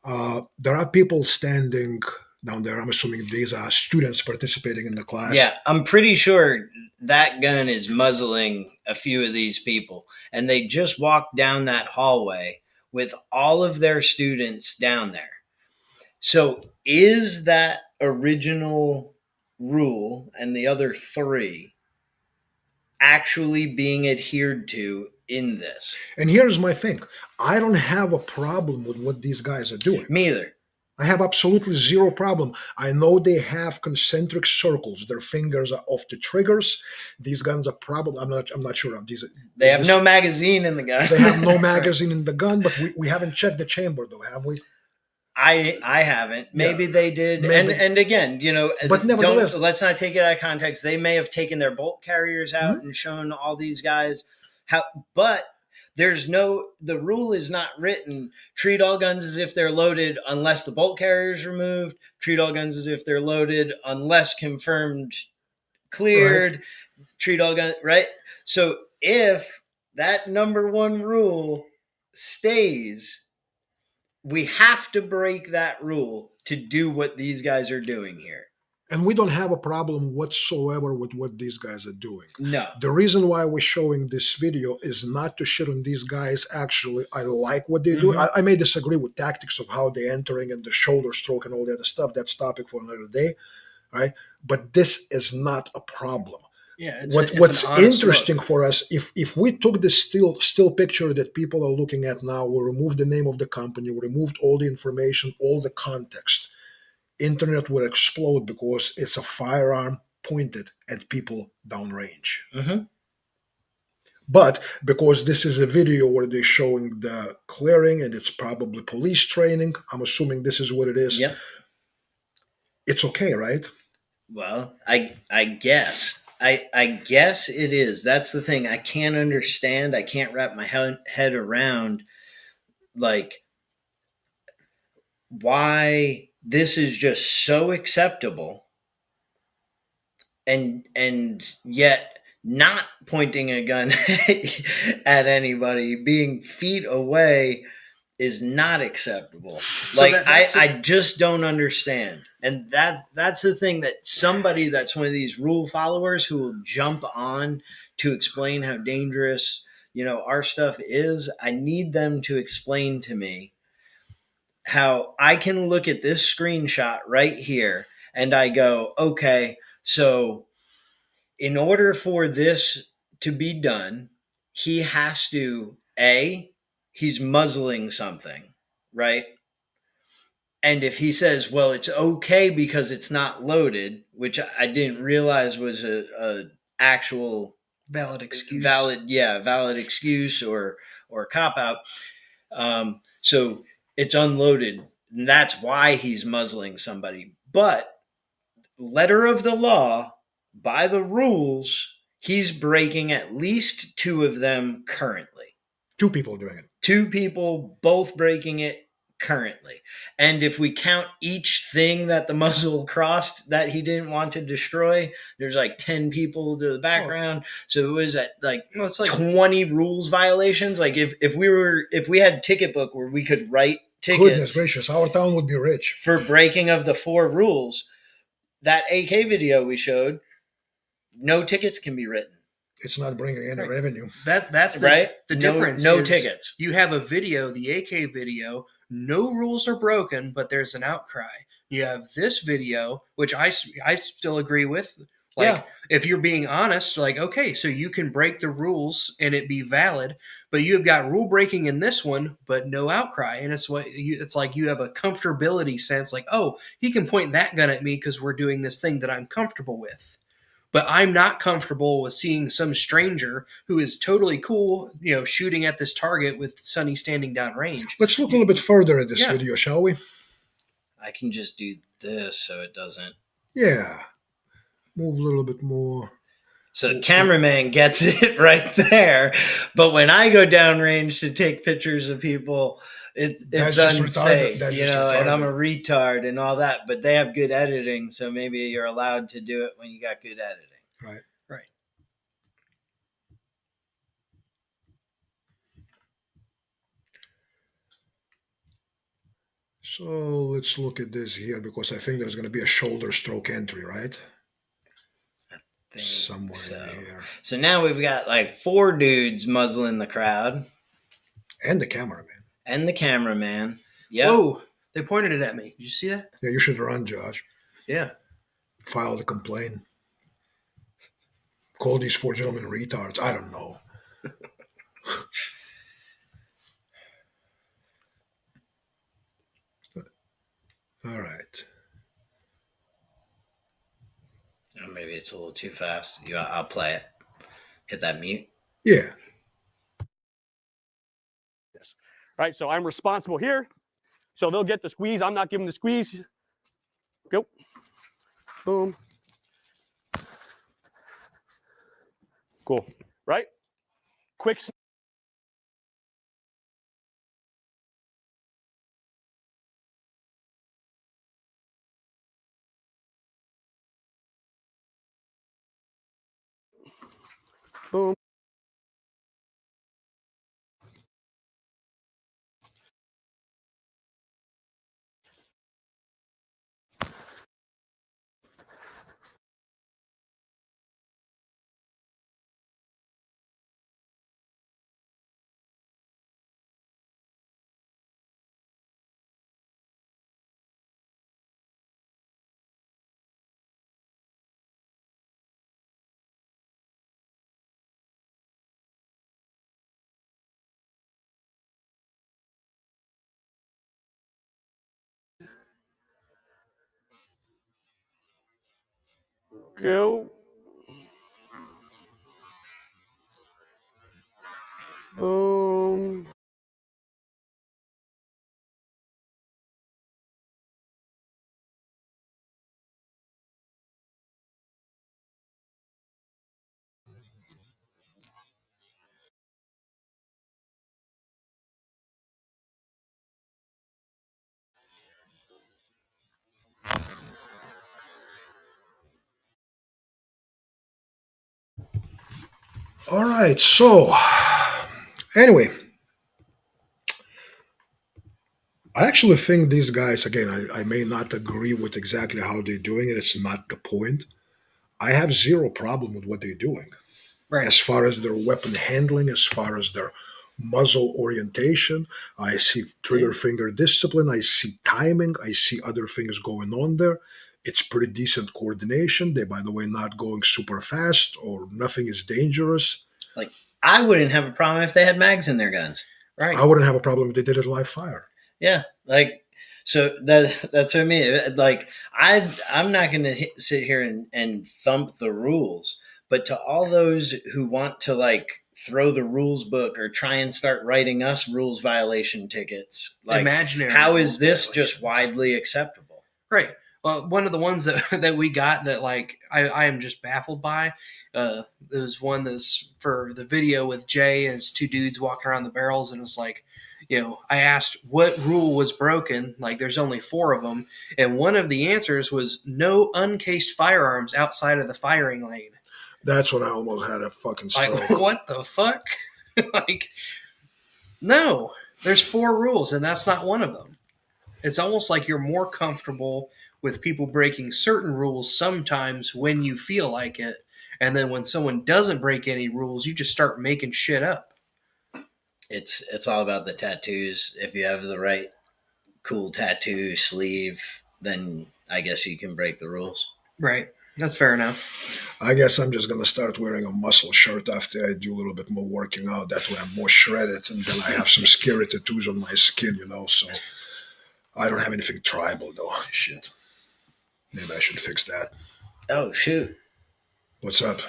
There are people standing down there. I'm assuming these are students participating in the class. Yeah, I'm pretty sure that gun is muzzling a few of these people. And they just walked down that hallway with all of their students down there. So is that original rule and the other 3 actually being adhered to in this? And here's my thing. I don't have a problem with what these guys are doing. Me either. I have absolutely zero problem. I know they have concentric circles. Their fingers are off the triggers. These guns are probably, I'm not sure of these. They have no magazine in the gun. They have no magazine in the gun, but we haven't checked the chamber though, have we? I haven't. Maybe they did. maybe. And again, But nevertheless, let's not take it out of context. They may have taken their bolt carriers out and shown all these guys how, but the rule is not written, treat all guns as if they're loaded unless the bolt carrier is removed, treat all guns as if they're loaded unless confirmed cleared, treat all guns, right? So if that number one rule stays, we have to break that rule to do what these guys are doing here. and we don't have a problem whatsoever with what these guys are doing. No. The reason why we're showing this video is not to shit on these guys. Actually, I like what they do. I may disagree with tactics of how they're entering and the shoulder stroke and all the other stuff. That's topic for another day, right? But this is not a problem. Yeah. What's interesting for us, if we took this still picture that people are looking at now, we removed the name of the company, we removed all the information, all the context, internet will explode because it's a firearm pointed at people downrange. But because this is a video where they're showing the clearing and it's probably police training, I'm assuming this is what it is. Yep. It's okay, right? Well, I guess. I guess it is. That's the thing. I can't understand. I can't wrap my head around like why this is just so acceptable and yet not pointing a gun at anybody, being feet away is not acceptable. So like that's I just don't understand. And that's the thing, that somebody that's one of these rule followers who will jump on to explain how dangerous, our stuff is, I need them to explain to me how I can look at this screenshot right here and I go, okay, so in order for this to be done, he has to, he's muzzling something, right? And if he says, well, it's okay because it's not loaded, which I didn't realize was a actual valid excuse. Valid excuse or cop out. So it's unloaded, and that's why he's muzzling somebody. But letter of the law, by the rules, he's breaking at least two of them currently. 2 people doing it. 2 people both breaking it currently. And if we count each thing that the muzzle crossed that he didn't want to destroy, there's like 10 people to the background. So it was at like 20 rules violations. Like if we had ticket book where we could write tickets, goodness gracious, our town would be rich for breaking of the 4 rules. That AK video we showed, no tickets can be written. It's not bringing any revenue. That's right. The difference. No is tickets. You have a video, the AK video. No rules are broken, but there's an outcry. You have this video, which I still agree with. Like, if you're being honest, like, okay, so you can break the rules and it be valid, but you've got rule breaking in this one, but no outcry. And it's like you have a comfortability sense, like, oh, he can point that gun at me because we're doing this thing that I'm comfortable with. But I'm not comfortable with seeing some stranger who is totally cool, shooting at this target with Sonny standing downrange. Let's look a little bit further at this video, shall we? I can just do this so it doesn't. Yeah. Move a little bit more. So the cameraman gets it right there. But when I go downrange to take pictures of people, it's unsafe, and I'm a retard and all that. But they have good editing, so maybe you're allowed to do it when you got good editing. Right. So let's look at this here because I think there's going to be a shoulder stroke entry, right? Somewhere in here. So now we've got like 4 dudes muzzling the crowd. And the cameraman. Yep. Whoa, they pointed it at me. Did you see that? Yeah, you should run, Josh. Yeah. File the complaint. Call these 4 gentlemen retards. I don't know. it's a little too fast. I'll play it. Hit that mute. Yeah. Yes. Right. So I'm responsible here. So they'll get the squeeze. I'm not giving the squeeze. Go. Boom. Cool. Right. Quick. Boom. Go. Boom. All right. So, anyway, I actually think these guys, again, I may not agree with exactly how they're doing it. It's not the point. I have zero problem with what they're doing. Right. As far as their weapon handling, as far as their muzzle orientation, I see trigger finger discipline, I see timing, I see other things going on there. It's pretty decent coordination. They, by the way, not going super fast or nothing is dangerous. Like, I wouldn't have a problem if they had mags in their guns. Right. I wouldn't have a problem if they did it live fire. Yeah, like, so that's what I mean. Like, I'm not going to sit here and thump the rules, but to all those who want to like throw the rules book or try and start writing us rules violation tickets, like, Imaginary how is rules this violations. just widely acceptable? Right. Well, one of the ones that we got that like I am just baffled by. There's one that's for the video with Jay and it's two dudes walking around the barrels, and it's like, I asked what rule was broken. Like, there's only 4 of them, and one of the answers was no uncased firearms outside of the firing lane. That's when I almost had a fucking stroke. Like, what the fuck? Like, no, there's 4 rules, and that's not one of them. It's almost like you're more comfortable with people breaking certain rules sometimes when you feel like it, and then when someone doesn't break any rules, you just start making shit up. It's all about the tattoos. If you have the right cool tattoo sleeve, then I guess you can break the rules. Right. That's fair enough. I guess I'm just going to start wearing a muscle shirt after I do a little bit more working out. That way I'm more shredded, and then I have some scary tattoos on my skin, so I don't have anything tribal, though. Shit. Maybe I should fix that. Oh, shoot. What's up?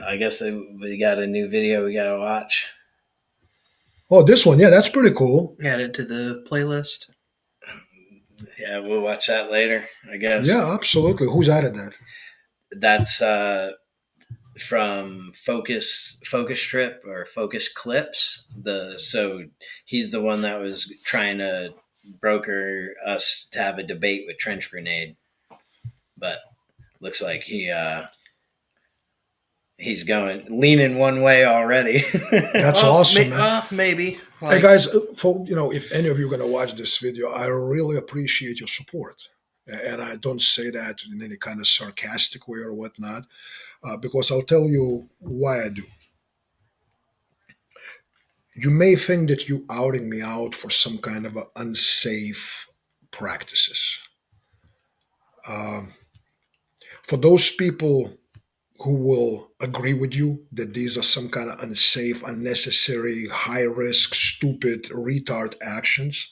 I guess we got a new video we got to watch. Oh, this one. Yeah, that's pretty cool. Add it to the playlist. Yeah, we'll watch that later, I guess. Yeah, absolutely. Who's added that? That's from Focus Trip or Focus Clips. So he's the one that was trying to broker us to have a debate with Trench Grenade, but looks like he's leaning one way already. That's awesome, man. Maybe. Hey guys, if any of you are going to watch this video, I really appreciate your support. And I don't say that in any kind of sarcastic way or whatnot, because I'll tell you why I do. You may think that you're outing me out for some kind of unsafe practices. For those people who will agree with you that these are some kind of unsafe, unnecessary, high-risk, stupid, retard actions,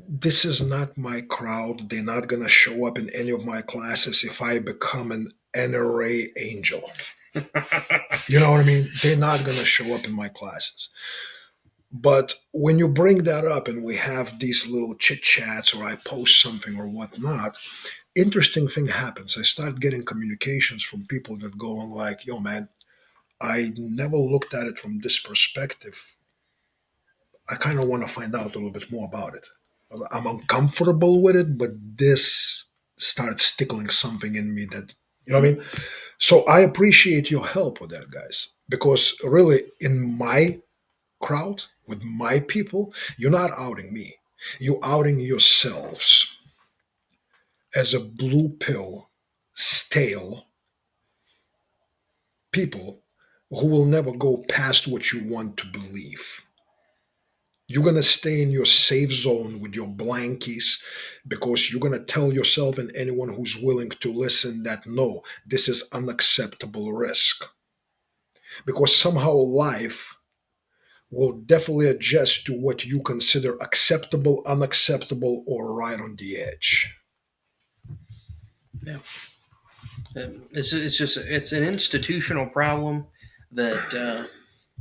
This is not my crowd. They're not gonna show up in any of my classes if I become an NRA angel. You know what I mean? They're not gonna show up in my classes. But when you bring that up and we have these little chit chats or I post something or whatnot, interesting thing happens. I start getting communications from people that go on like, yo man, I never looked at it from this perspective. I kind of want to find out a little bit more about it. I'm uncomfortable with it, but this starts tickling something in me that, you know what I mean? So I appreciate your help with that, guys, because really in my crowd, with my people, you're not outing me. You're outing yourselves as a blue pill, stale people who will never go past what you want to believe. You're going to stay in your safe zone with your blankies because you're going to tell yourself and anyone who's willing to listen that no, this is unacceptable risk. Because somehow life will definitely adjust to what you consider acceptable, unacceptable, or right on the edge. Yeah. It's an institutional problem that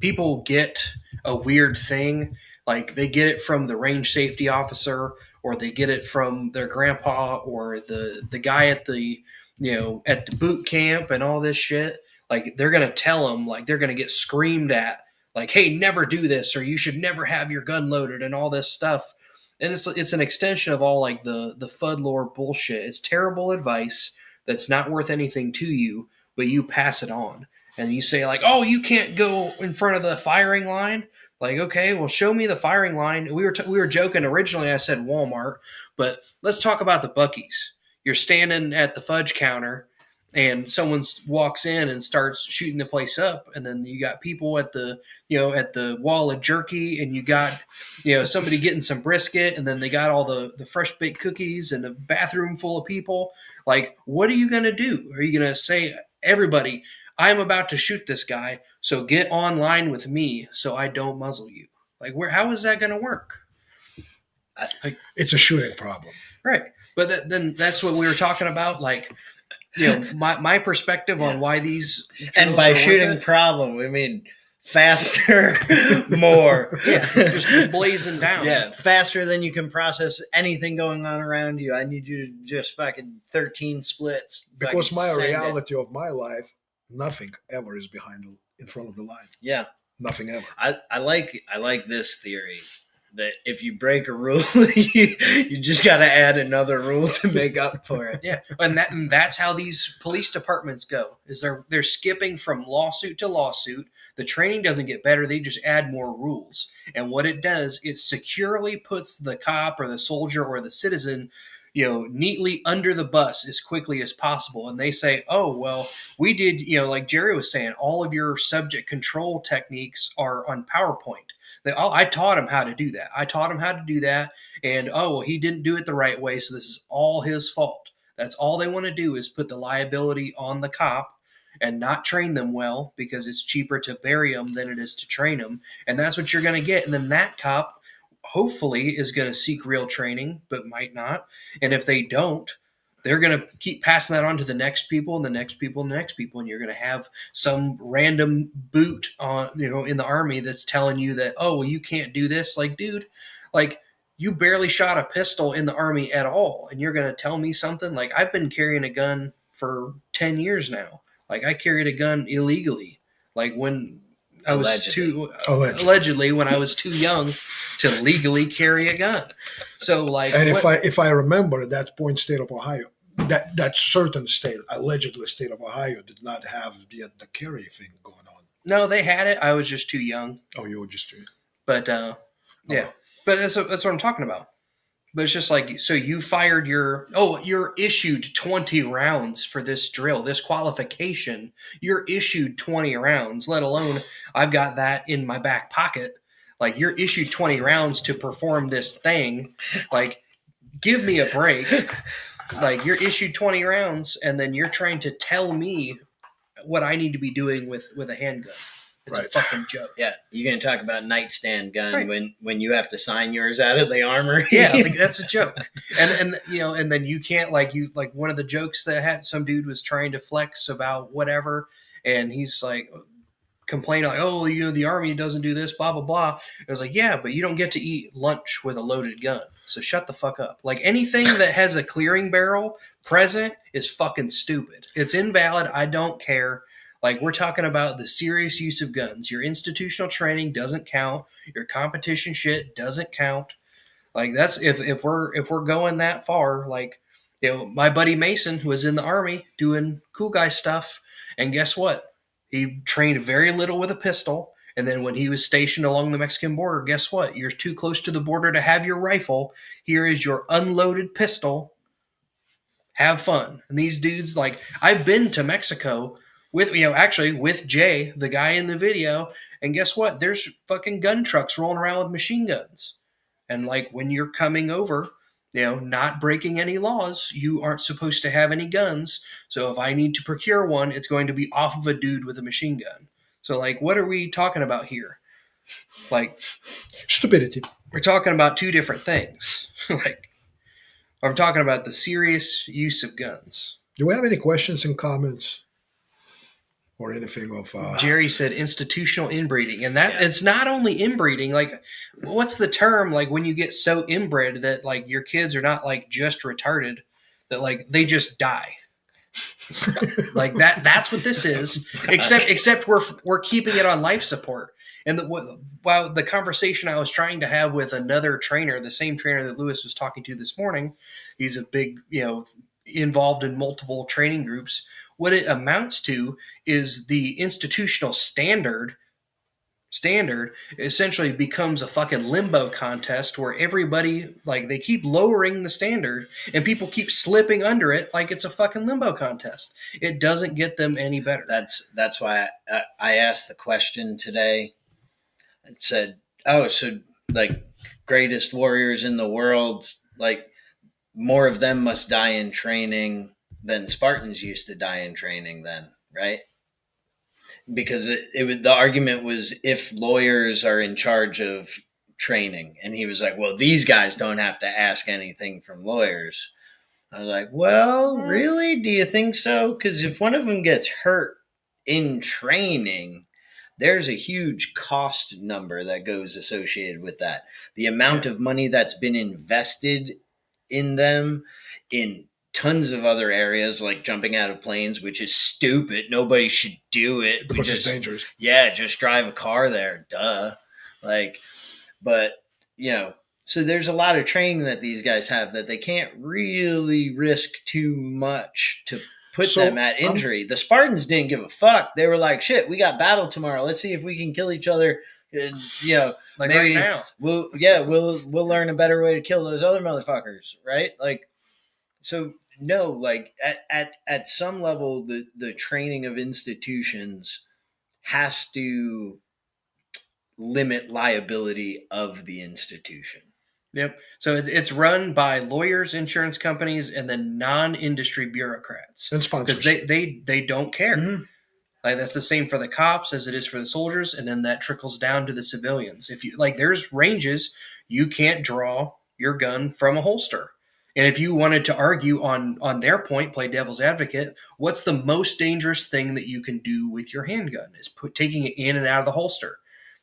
people get a weird thing. Like they get it from the range safety officer, or they get it from their grandpa, or the guy at the at the boot camp and all this shit. Like they're gonna tell them, like they're gonna get screamed at, like, "Hey, never do this," or "You should never have your gun loaded," and all this stuff. And it's an extension of all like the FUD lore bullshit. It's terrible advice that's not worth anything to you, but you pass it on. And you say like, "Oh, you can't go in front of the firing line." Like, okay, well, show me the firing line. We were joking originally. I said Walmart, but let's talk about the Buc-ee's. You're standing at the fudge counter, and someone walks in and starts shooting the place up, and then you got people at the at the wall of jerky, and you got somebody getting some brisket, and then they got all the fresh baked cookies and a bathroom full of people. Like, what are you going to do? Are you going to say, everybody, I'm about to shoot this guy, so get online with me so I don't muzzle you? Like, how is that going to work? It's a shooting problem. Right. But then that's what we were talking about. Like, my perspective on why these And by shooting problem, we mean faster, more. Yeah, just blazing down. Yeah, faster than you can process anything going on around you. I need you to just fucking 13 splits. Because my send it. reality of my life, nothing ever is in front of the line. Yeah. Nothing ever. I like this theory that if you break a rule, you just got to add another rule to make up for it. Yeah, and that's how these police departments go. Is they're skipping from lawsuit to lawsuit. The training doesn't get better; they just add more rules. And what it does, it securely puts the cop or the soldier or the citizen, neatly under the bus as quickly as possible. And they say, "Oh, well, we did, like Jerry was saying, all of your subject control techniques are on PowerPoint." I taught him how to do that. And, oh, well, he didn't do it the right way, so this is all his fault. That's all they want to do is put the liability on the cop and not train them well, because it's cheaper to bury them than it is to train them. And that's what you're going to get. And then that cop hopefully is going to seek real training, but might not. And if they don't, they're going to keep passing that on to the next people and the next people and the next people. And you're going to have some random boot on, in the army that's telling you that, oh, well, you can't do this. Like, dude, like you barely shot a pistol in the army at all. And you're going to tell me something? Like, I've been carrying a gun for 10 years now. Like, I carried a gun illegally. Like when I was allegedly when I was too young to legally carry a gun. So like, and if I remember, at that point, state of Ohio, that certain state, allegedly state of Ohio, did not have the carry thing going on. No, they had it. I was just too young. Oh, you were just too young. But yeah, but that's what I'm talking about. But it's just like, so you fired you're issued 20 rounds for this drill, this qualification. You're issued 20 rounds, let alone I've got that in my back pocket. Like, you're issued 20 rounds to perform this thing. Like, give me a break. Like, you're issued 20 rounds, and then you're trying to tell me what I need to be doing with a handgun. It's Right. a fucking joke. Yeah, you're gonna talk about nightstand gun Right. when you have to sign yours out of the armory. Yeah, like, that's a joke. And and then you can't like one of the jokes that had some dude was trying to flex about whatever, and he's like complaining like, oh, the army doesn't do this, blah blah blah. It was like, yeah, but you don't get to eat lunch with a loaded gun, so shut the fuck up. Like anything that has a clearing barrel present is fucking stupid. It's invalid. I don't care. Like we're talking about the serious use of guns. Your institutional training doesn't count. Your competition shit doesn't count. Like that's if we're going that far. Like my buddy Mason who was in the army doing cool guy stuff, and guess what? He trained very little with a pistol. And then when he was stationed along the Mexican border, guess what? You're too close to the border to have your rifle. Here is your unloaded pistol. Have fun. And these dudes, like, I've been to Mexico with, actually with Jay, the guy in the video. And guess what? There's fucking gun trucks rolling around with machine guns. And like when you're coming over, not breaking any laws, you aren't supposed to have any guns. So if I need to procure one, it's going to be off of a dude with a machine gun. So like, what are we talking about here? Like Stupidity. we're talking about two different things. Like I'm talking about the serious use of guns. Do we have any questions and comments or anything of? Jerry said institutional inbreeding, and that it's not only inbreeding. Like, what's the term? Like when you get so inbred that like your kids are not like just retarded, that like they just die. Like that's what this is. Except we're keeping it on life support. And the conversation I was trying to have with another trainer, the same trainer that Lewis was talking to this morning, he's a big, involved in multiple training groups. What it amounts to is the institutional standard essentially becomes a fucking limbo contest where everybody, like, they keep lowering the standard and people keep slipping under it like it's a fucking limbo contest. It doesn't get them any better. That's why I asked the question today. It said, oh, so like greatest warriors in the world, like more of them must die in training than Spartans used to die in training then, right? Because the argument was if lawyers are in charge of training, and he was like, well, these guys don't have to ask anything from lawyers. I was like, well, really? Do you think so? Because if one of them gets hurt in training, there's a huge cost number that goes associated with that. The amount of money that's been invested in them in tons of other areas, like jumping out of planes, which is stupid. Nobody should do it. Because it's dangerous. Yeah, just drive a car there. Duh. Like, but, so there's a lot of training that these guys have that they can't really risk too much to put them at injury. The Spartans didn't give a fuck. They were like, shit, we got battle tomorrow. Let's see if we can kill each other. And, Like maybe right now. we'll learn a better way to kill those other motherfuckers, right? Like, so no, like at some level, the training of institutions has to limit liability of the institution. Yep. So it's run by lawyers, insurance companies, and then non-industry bureaucrats. And sponsors. Because they don't care. Mm-hmm. Like that's the same for the cops as it is for the soldiers, and then that trickles down to the civilians. If you like, there's ranges you can't draw your gun from a holster. And if you wanted to argue on their point, play devil's advocate, what's the most dangerous thing that you can do with your handgun is taking it in and out of the holster.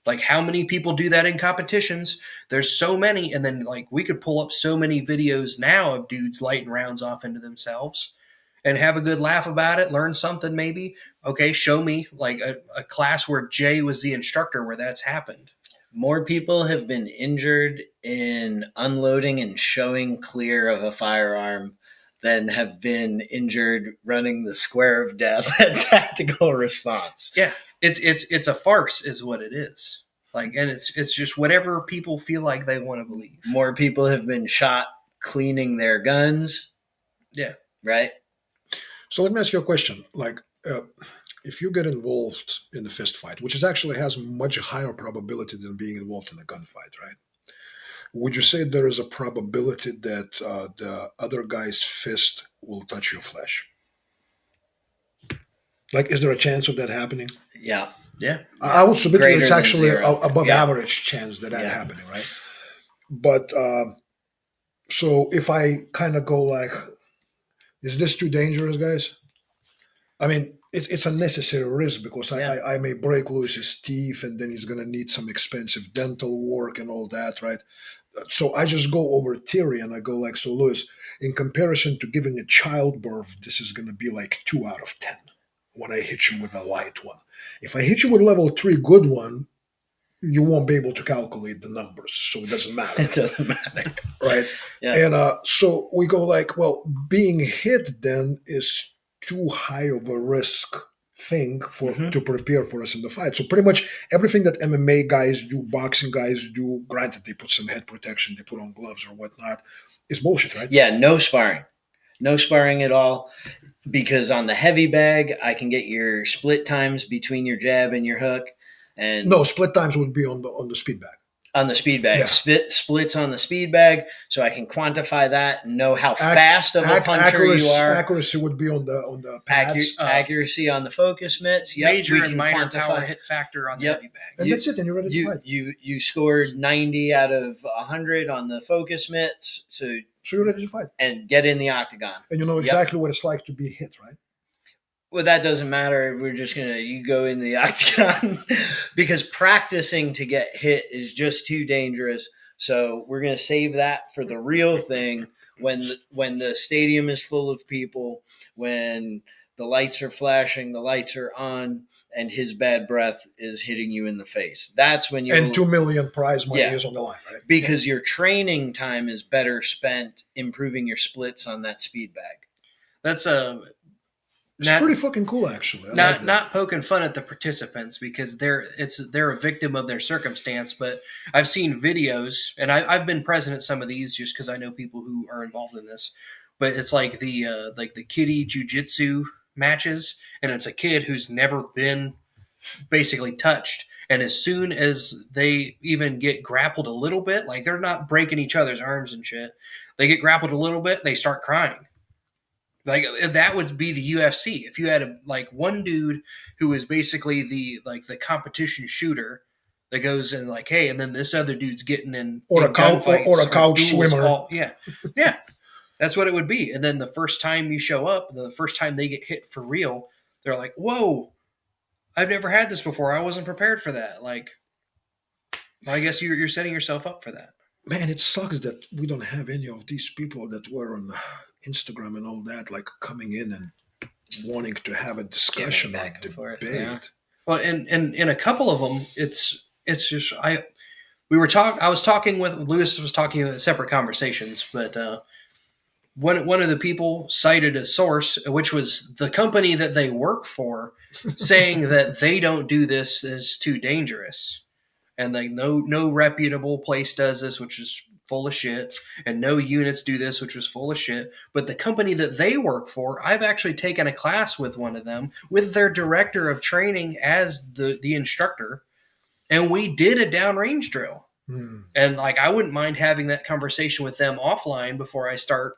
Like how many people do that in competitions? There's so many. And then like we could pull up so many videos now of dudes lighting rounds off into themselves and have a good laugh about it, learn something maybe. Okay, show me like a class where Jay was the instructor where that's happened. More people have been injured in unloading and showing clear of a firearm than have been injured running the square of death at tactical response. Yeah, it's a farce is what it is. Like, and it's just whatever people feel like they want to believe. More people have been shot cleaning their guns. Yeah. Right? So let me ask you a question. Like, if you get involved in a fist fight, which actually has much higher probability than being involved in a gunfight, right? Would you say there is a probability that the other guy's fist will touch your flesh? Like, is there a chance of that happening? Yeah. Yeah. I would submit to you Greater it's than actually zero. above Yeah. average chance that Yeah. happening, right? But so if I kind of go like, is this too dangerous, guys? I mean, it's a necessary risk because Yeah. I may break Lewis's teeth and then he's going to need some expensive dental work and all that, right? So I just go over theory and I go like, so Lewis, in comparison to giving a childbirth, this is going to be like 2 out of 10 when I hit you with a light one. If I hit you with level 3 good one, you won't be able to calculate the numbers, so it doesn't matter. It doesn't matter. Right? Yeah. And so we go like, well, being hit then is too high of a risk thing for Mhm. to prepare for us in the fight. So pretty much everything that MMA guys do, boxing guys do, granted they put some head protection, they put on gloves or whatnot, is bullshit, right? Yeah, no sparring. No sparring at all. Because on the heavy bag, I can get your split times between your jab and your hook. And No, split times would be on the speed bag. on the speed bag, Yeah. splits on the speed bag, so I can quantify that and know how fast of a puncher accuracy, you are. accuracy would be on the pads. Accuracy on the focus mitts. Yep, Major we and can minor quantify. power hit factor on the Yep. heavy bag. And You- that's it, and you're ready to fight. You scored 90 out of 100 on the focus mitts, so So you're ready to fight. and get in the octagon. And you know Yep. exactly what it's like to be hit, right? Well, that doesn't matter. We're just you go in the octagon because practicing to get hit is just too dangerous. So we're gonna save that for the real thing when the stadium is full of people, when the lights are flashing, the lights are on, and his bad breath is hitting you in the face. That's when you And 2 million prize money Yeah. is on the line, right? because your training time is better spent improving your splits on that speed bag. That's It's pretty fucking cool, actually. I like that. not poking fun at the participants because they're a victim of their circumstance. But I've seen videos, and I've been present at some of these just because I know people who are involved in this. But it's like the kiddie jujitsu matches, and it's a kid who's never been basically touched. And as soon as they even get grappled a little bit, like they're not breaking each other's arms and shit, they get grappled a little bit, they start crying. Like that would be the UFC. If you had one dude who is basically the competition shooter that goes in like, hey, and then this other dude's getting in Or in a couch- gunfights or a couch duels swimmer. yeah, that's what it would be. And then the first time you show up, the first time they get hit for real, they're like, whoa, I've never had this before. I wasn't prepared for that. Like, I guess you're setting yourself up for that. Man, it sucks that we don't have any of these people that were on Instagram and all that, like coming in and wanting to have a discussion or back and forth, debate. yeah. Well, and in a couple of them, it's just I was talking with Lewis was talking in separate conversations, but one of the people cited a source, which was the company that they work for, saying that they don't do this as too dangerous, and like no reputable place does this, which is full of shit, and no units do this, which was full of shit. But the company that they work for, I've actually taken a class with one of them, with their director of training as the instructor, and we did a downrange drill. And like I wouldn't mind having that conversation with them offline before I start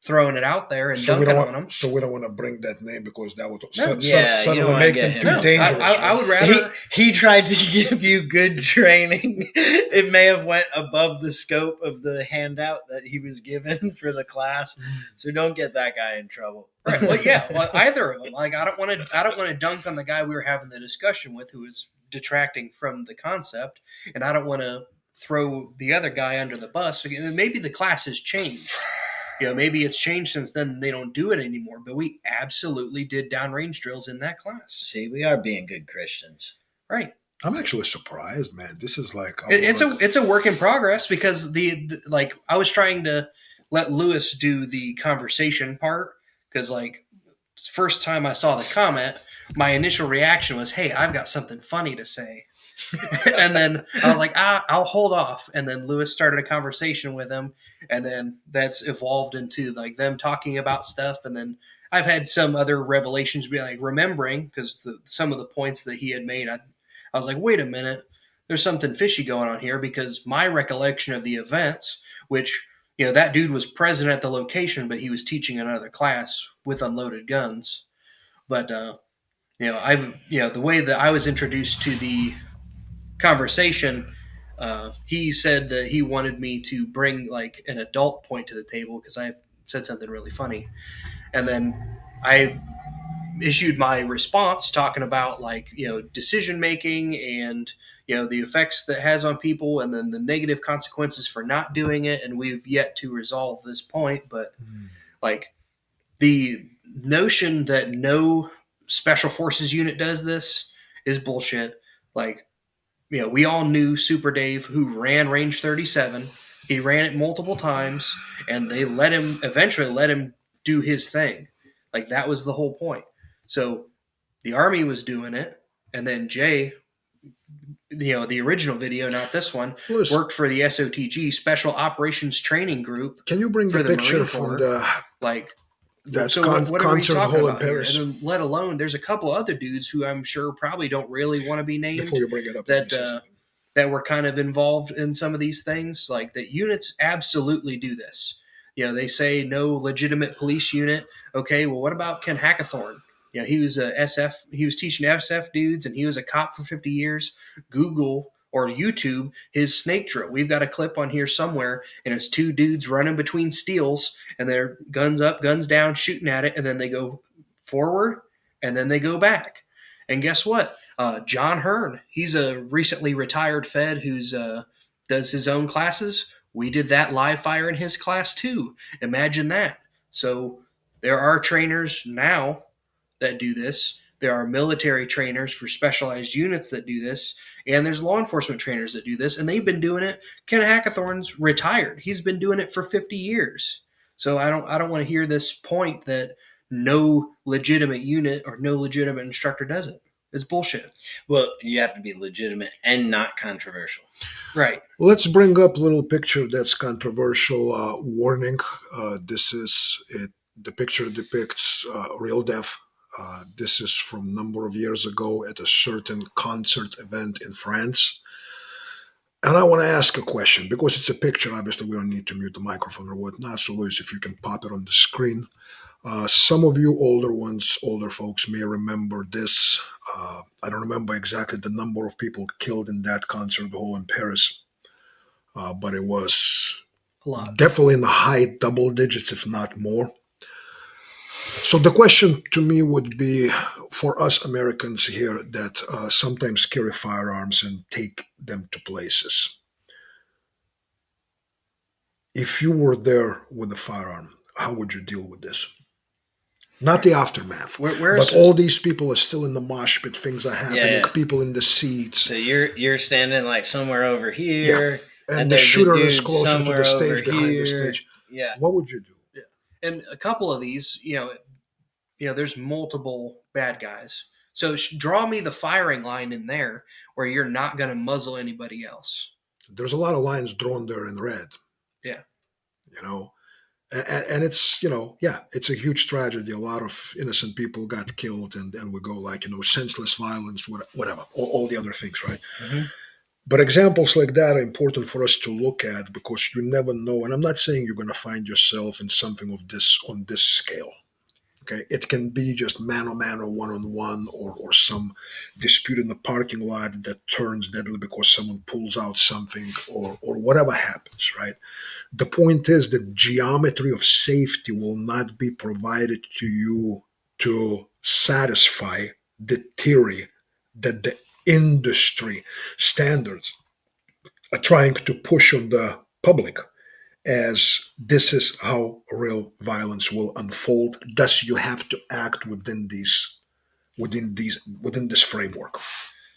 throwing it out there and dunking on them. So we don't want to bring that name because that would Yeah, you suddenly don't wanna make get them him. too No, dangerous. I would rather. He tried to give you good training. It may have went above the scope of the handout that he was given for the class. So don't get that guy in trouble. Right. Well, yeah. Well, either of them. Like, I don't want to dunk on the guy we were having the discussion with, who was detracting from the concept, and I don't want to throw the other guy under the bus. Maybe the class has changed. Maybe it's changed since then. They don't do it anymore. But we absolutely did downrange drills in that class. See, we are being good Christians. Right. I'm actually surprised, man. This is like It's a work in progress because the I was trying to let Lewis do the conversation part because like first time I saw the comment, my initial reaction was, "Hey, I've got something funny to say," and then I was like, "I'll hold off." And then Lewis started a conversation with him, and then that's evolved into like them talking about stuff, and then I've had some other revelations, be like remembering because some of the points that he had made, I was like, wait a minute, there's something fishy going on here because my recollection of the events, which, that dude was present at the location, but he was teaching another class with unloaded guns. But, the way that I was introduced to the conversation, he said that he wanted me to bring like an adult point to the table because I said something really funny, and then I issued my response talking about like decision making and the effects that has on people and then the negative consequences for not doing it, and we've yet to resolve this point. But like the notion that no special forces unit does this is bullshit. Like we all knew Super Dave, who ran Range 37. He ran it multiple times, and they eventually let him do his thing. Like, that was the whole point. So the Army was doing it, and then Jay, the original video, not this one, worked for the SOTG, Special Operations Training Group. Can you bring the picture from the concert hall in Paris? And let alone, there's a couple other dudes who I'm sure probably don't really want to be named. Before you bring it up, that were kind of involved in some of these things. Like, that units absolutely do this. They say no legitimate police unit. Okay, well, what about Ken Hackathorn? He was a SF. He was teaching SF dudes, and he was a cop for 50 years. Google or YouTube his snake drill. We've got a clip on here somewhere, and it's two dudes running between steels, and they're guns up, guns down, shooting at it, and then they go forward, and then they go back. And guess what? John Hearn, he's a recently retired Fed who's does his own classes. We did that live fire in his class too. Imagine that. So there are trainers now that do this. There are military trainers for specialized units that do this. And there's law enforcement trainers that do this. And they've been doing it. Ken Hackathorn's retired. He's been doing it for 50 years. So I don't want to hear this point that no legitimate unit or no legitimate instructor does it. It's bullshit. Well, you have to be legitimate and not controversial. Right. Let's bring up a little picture that's controversial. Warning. This is it. The picture depicts real death. This is from a number of years ago at a certain concert event in France. And I want to ask a question because it's a picture. Obviously, we don't need to mute the microphone or whatnot. So, Luis, if you can pop it on the screen. Some of you older folks may remember this. I don't remember exactly the number of people killed in that concert hall in Paris, but it was a lot. Definitely in the high double digits, if not more. So the question to me would be, for us Americans here that sometimes carry firearms and take them to places, if you were there with a firearm, how would you deal with this? Not the aftermath, but all these people are still in the mosh pit. Things are happening. Yeah. People in the seats. So you're standing like somewhere over here, and the shooter is closer to the stage, behind the stage. Yeah, what would you do? Yeah, and a couple of these, there's multiple bad guys. So draw me the firing line in there where you're not going to muzzle anybody else. There's a lot of lines drawn there in red. Yeah, And it's, it's a huge tragedy. A lot of innocent people got killed and we go like, senseless violence, whatever, all the other things, right? Mm-hmm. But examples like that are important for us to look at because you never know. And I'm not saying you're going to find yourself in something of this on this scale. Okay, it can be just man-on-man or one-on-one or some dispute in the parking lot that turns deadly because someone pulls out something or whatever happens, right? The point is that geometry of safety will not be provided to you to satisfy the theory that the industry standards are trying to push on the public as this is how real violence will unfold. Thus, you have to act within this framework.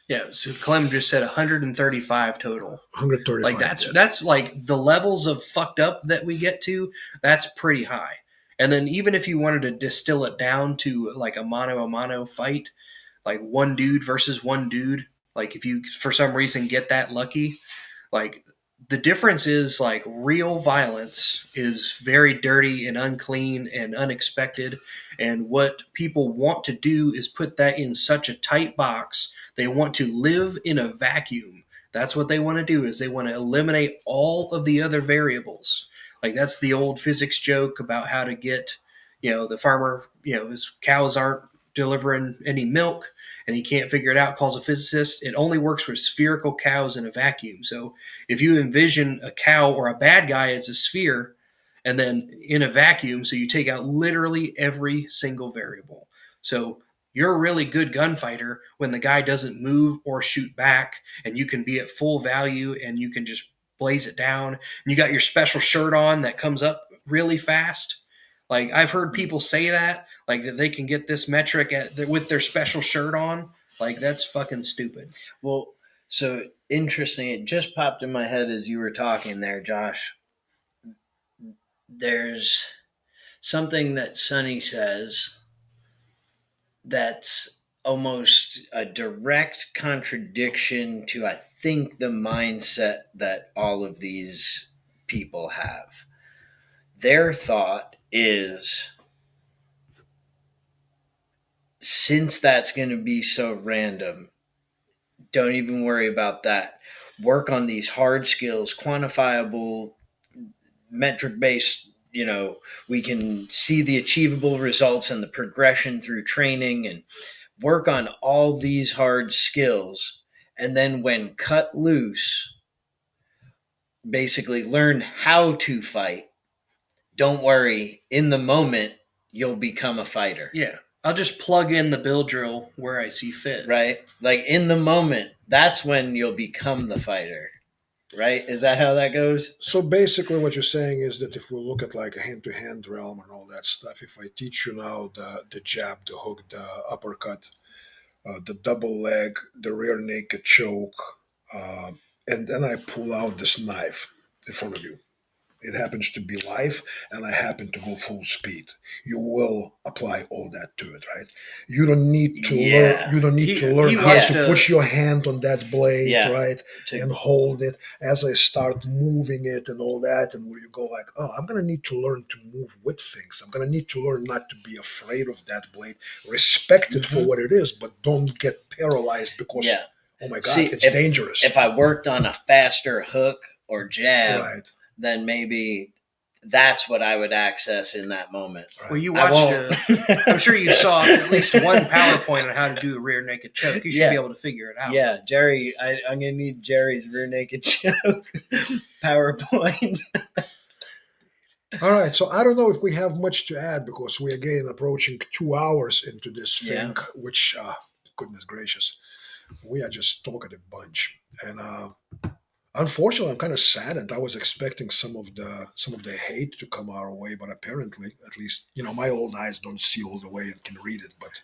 Yeah. So Clem just said 135 total. 135. Like that's like the levels of fucked up that we get to. That's pretty high. And then even if you wanted to distill it down to like a mano fight, like one dude versus one dude, like if you for some reason get that lucky, like. The difference is like real violence is very dirty and unclean and unexpected. And what people want to do is put that in such a tight box. They want to live in a vacuum. That's what they want to do is they want to eliminate all of the other variables. Like that's the old physics joke about how to get, the farmer, his cows aren't delivering any milk and he can't figure it out, calls a physicist. It only works with spherical cows in a vacuum. So if you envision a cow or a bad guy as a sphere and then in a vacuum, so you take out literally every single variable. So you're a really good gunfighter when the guy doesn't move or shoot back, and you can be at full value and you can just blaze it down. And you got your special shirt on that comes up really fast. Like I've heard people say that, like that they can get this metric with their special shirt on. Like that's fucking stupid. Well, so interesting. It just popped in my head as you were talking there, Josh. There's something that Sonny says that's almost a direct contradiction to, I think, the mindset that all of these people have. Their thought is, since that's going to be so random, don't even worry about that. Work on these hard skills, quantifiable, metric based. We can see the achievable results and the progression through training, and work on all these hard skills. And then when cut loose, basically learn how to fight. Don't worry, in the moment, you'll become a fighter. Yeah. I'll just plug in the bill drill where I see fit. Right? Like in the moment, that's when you'll become the fighter. Right? Is that how that goes? So basically what you're saying is that if we look at like a hand-to-hand realm and all that stuff, if I teach you now the jab, the hook, the uppercut, the double leg, the rear naked choke, and then I pull out this knife in front of you. It happens to be live, and I happen to go full speed. You will apply all that to it, right? You don't need to learn. You don't need to learn how to push your hand on that blade, right, and hold it as I start moving it and all that. And where you go like, oh, I'm gonna need to learn to move with things. I'm gonna need to learn not to be afraid of that blade, respect it for what it is, but don't get paralyzed because oh my God, it's dangerous. If I worked on a faster hook or jab, then maybe that's what I would access in that moment. Right. Well, you watched, I'm sure you saw at least one PowerPoint on how to do a rear naked choke. You should be able to figure it out. Yeah, Jerry, I'm going to need Jerry's rear naked choke PowerPoint. All right, so I don't know if we have much to add because we're again approaching 2 hours into this thing, which, goodness gracious, we are just talkative bunch. And unfortunately, I'm kind of saddened. I was expecting some of the hate to come our way, but apparently, at least my old eyes don't see all the way and can read it. But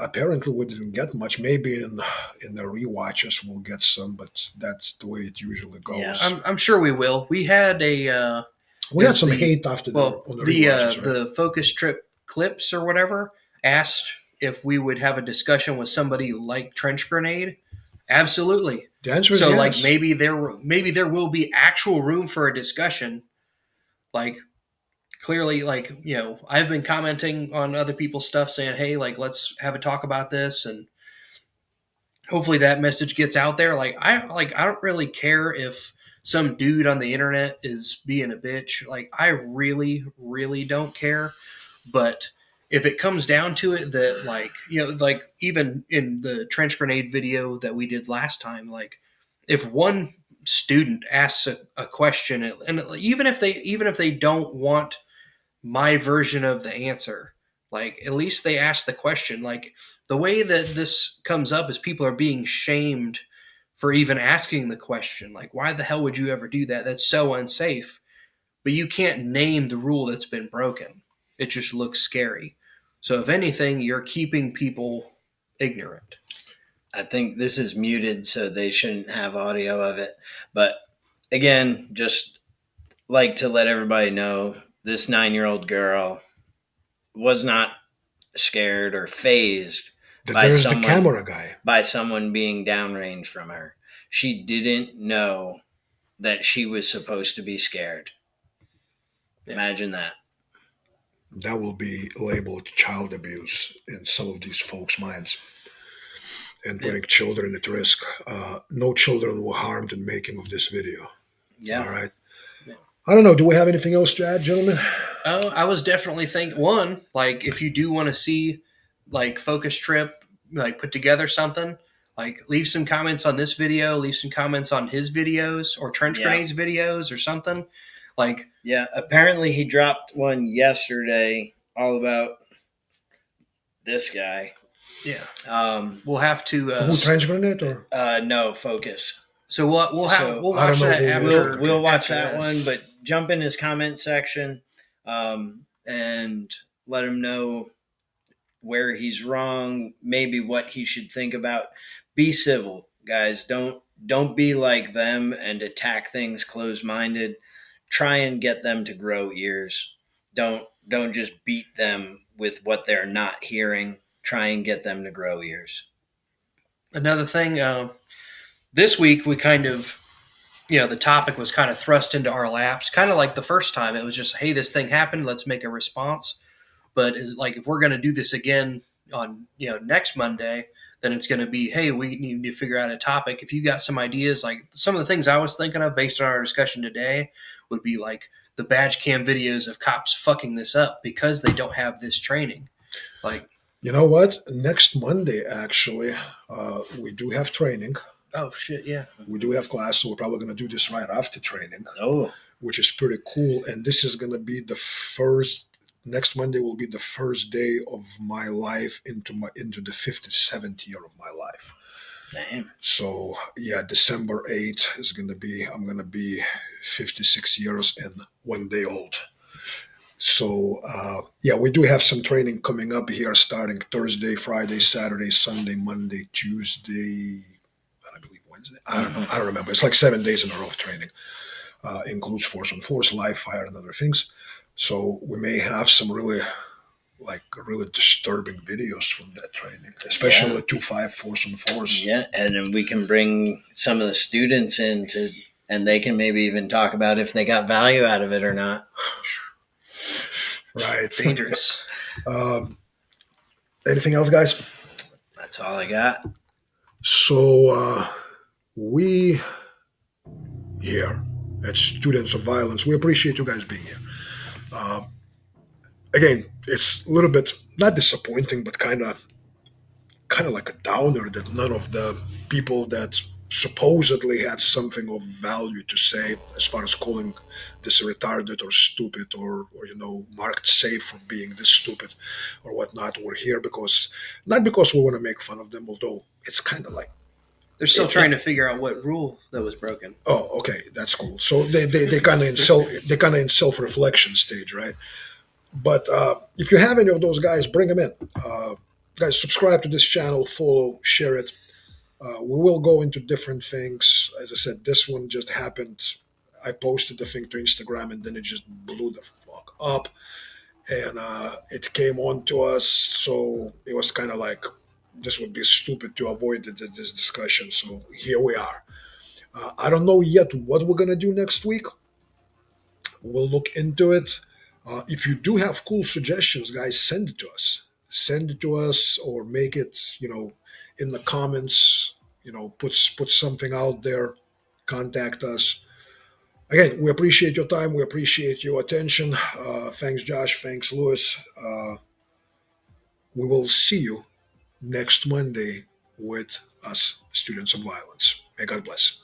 apparently, we didn't get much. Maybe in the rewatches we'll get some, but that's the way it usually goes. Yeah, I'm sure we will. We had had some hate after on the rewatches, right? The focus trip clips or whatever asked if we would have a discussion with somebody like Trench Grenade. Absolutely. The answer is so yes. Like maybe there will be actual room for a discussion. Like clearly, like, I've been commenting on other people's stuff saying, hey, like, let's have a talk about this. And hopefully that message gets out there. I don't really care if some dude on the internet is being a bitch. Like, I really, really don't care. But if it comes down to it that like even in the trench grenade video that we did last time, like if one student asks a question and even if they don't want my version of the answer, like at least they ask the question. Like the way that this comes up is people are being shamed for even asking the question. Like, why the hell would you ever do that? That's so unsafe. But you can't name the rule that's been broken. It just looks scary. So if anything, you're keeping people ignorant. I think this is muted, so they shouldn't have audio of it. But again, just like to let everybody know, this 9-year-old girl was not scared or phased by someone being downrange from her. She didn't know that she was supposed to be scared. Yeah. Imagine that. That will be labeled child abuse in some of these folks' minds and putting children at risk. No children were harmed in making of this video. Yeah. All right. Yeah. I don't know. Do we have anything else to add, gentlemen? Oh, I was definitely thinking one, like if you do want to see like focus trip, like put together something, like leave some comments on this video, leave some comments on his videos or trench Yeah. grenades videos or something. Like, Yeah, apparently he dropped one yesterday all about this guy. yeah, we'll have to. Who, trench grenade or? No, focus. So we'll So, we'll I don't watch know that who he is. after. We'll watch after that this. one, but jump in his comment section and let him know where he's wrong, maybe what he should think about. Be civil, guys. Don't be like them and attack things closed-minded. Try and get them to grow ears. Don't just beat them with what they're not hearing. Try and get them to grow ears. Another thing, this week we kind of, the topic was kind of thrust into our laps, kind of like the first time. It was just, hey, this thing happened, let's make a response. But is like if we're going to do this again on next Monday, then it's going to be, hey, we need to figure out a topic. If you got some ideas, like some of the things I was thinking of based on our discussion today would be like the badge cam videos of cops fucking this up because they don't have this training. Like, You know what? Next Monday, actually, we do have training. oh shit, yeah. We do have class, so we're probably going to do this right after training, Oh, which is pretty cool. And this is going to be the first. Next Monday will be the first day of my life into the 57th year of my life. damn. So yeah, December 8th is going to be. I'm going to be 56 years and 1 day old. So yeah, we do have some training coming up here, starting Thursday, Friday, Saturday, Sunday, Monday, Tuesday, I believe Wednesday. I don't know. I don't remember. It's like 7 days in a row of training. Includes force on force, live fire, and other things. So we may have some really disturbing videos from that training, especially 2.5 force on force. Yeah, and then we can bring some of the students in and they can maybe even talk about if they got value out of it or not. Right. Dangerous. Anything else, guys? That's all I got. So we here at Students of Violence, we appreciate you guys being here. Again, it's a little bit not disappointing, but kind of like a downer that none of the people that supposedly had something of value to say, as far as calling this retarded or stupid or marked safe for being this stupid or whatnot, were here not because we want to make fun of them, although it's kind of like They're still trying to figure out what rule that was broken. oh, okay, that's cool. So they kind of in self-reflection stage, right? But if you have any of those guys, bring them in. Guys, subscribe to this channel, follow, share it. We will go into different things. As I said, this one just happened. I posted the thing to Instagram, and then it just blew the fuck up, and it came on to us. So it was kind of like this would be stupid to avoid this discussion. So here we are. I don't know yet what we're gonna do next week. We'll look into it. If you do have cool suggestions, guys, send it to us. Send it to us, or make it, in the comments. Put something out there. Contact us. Again, we appreciate your time. We appreciate your attention. Thanks, Josh. Thanks, Lewis. We will see you next Monday with us, Students of Violence. May God bless.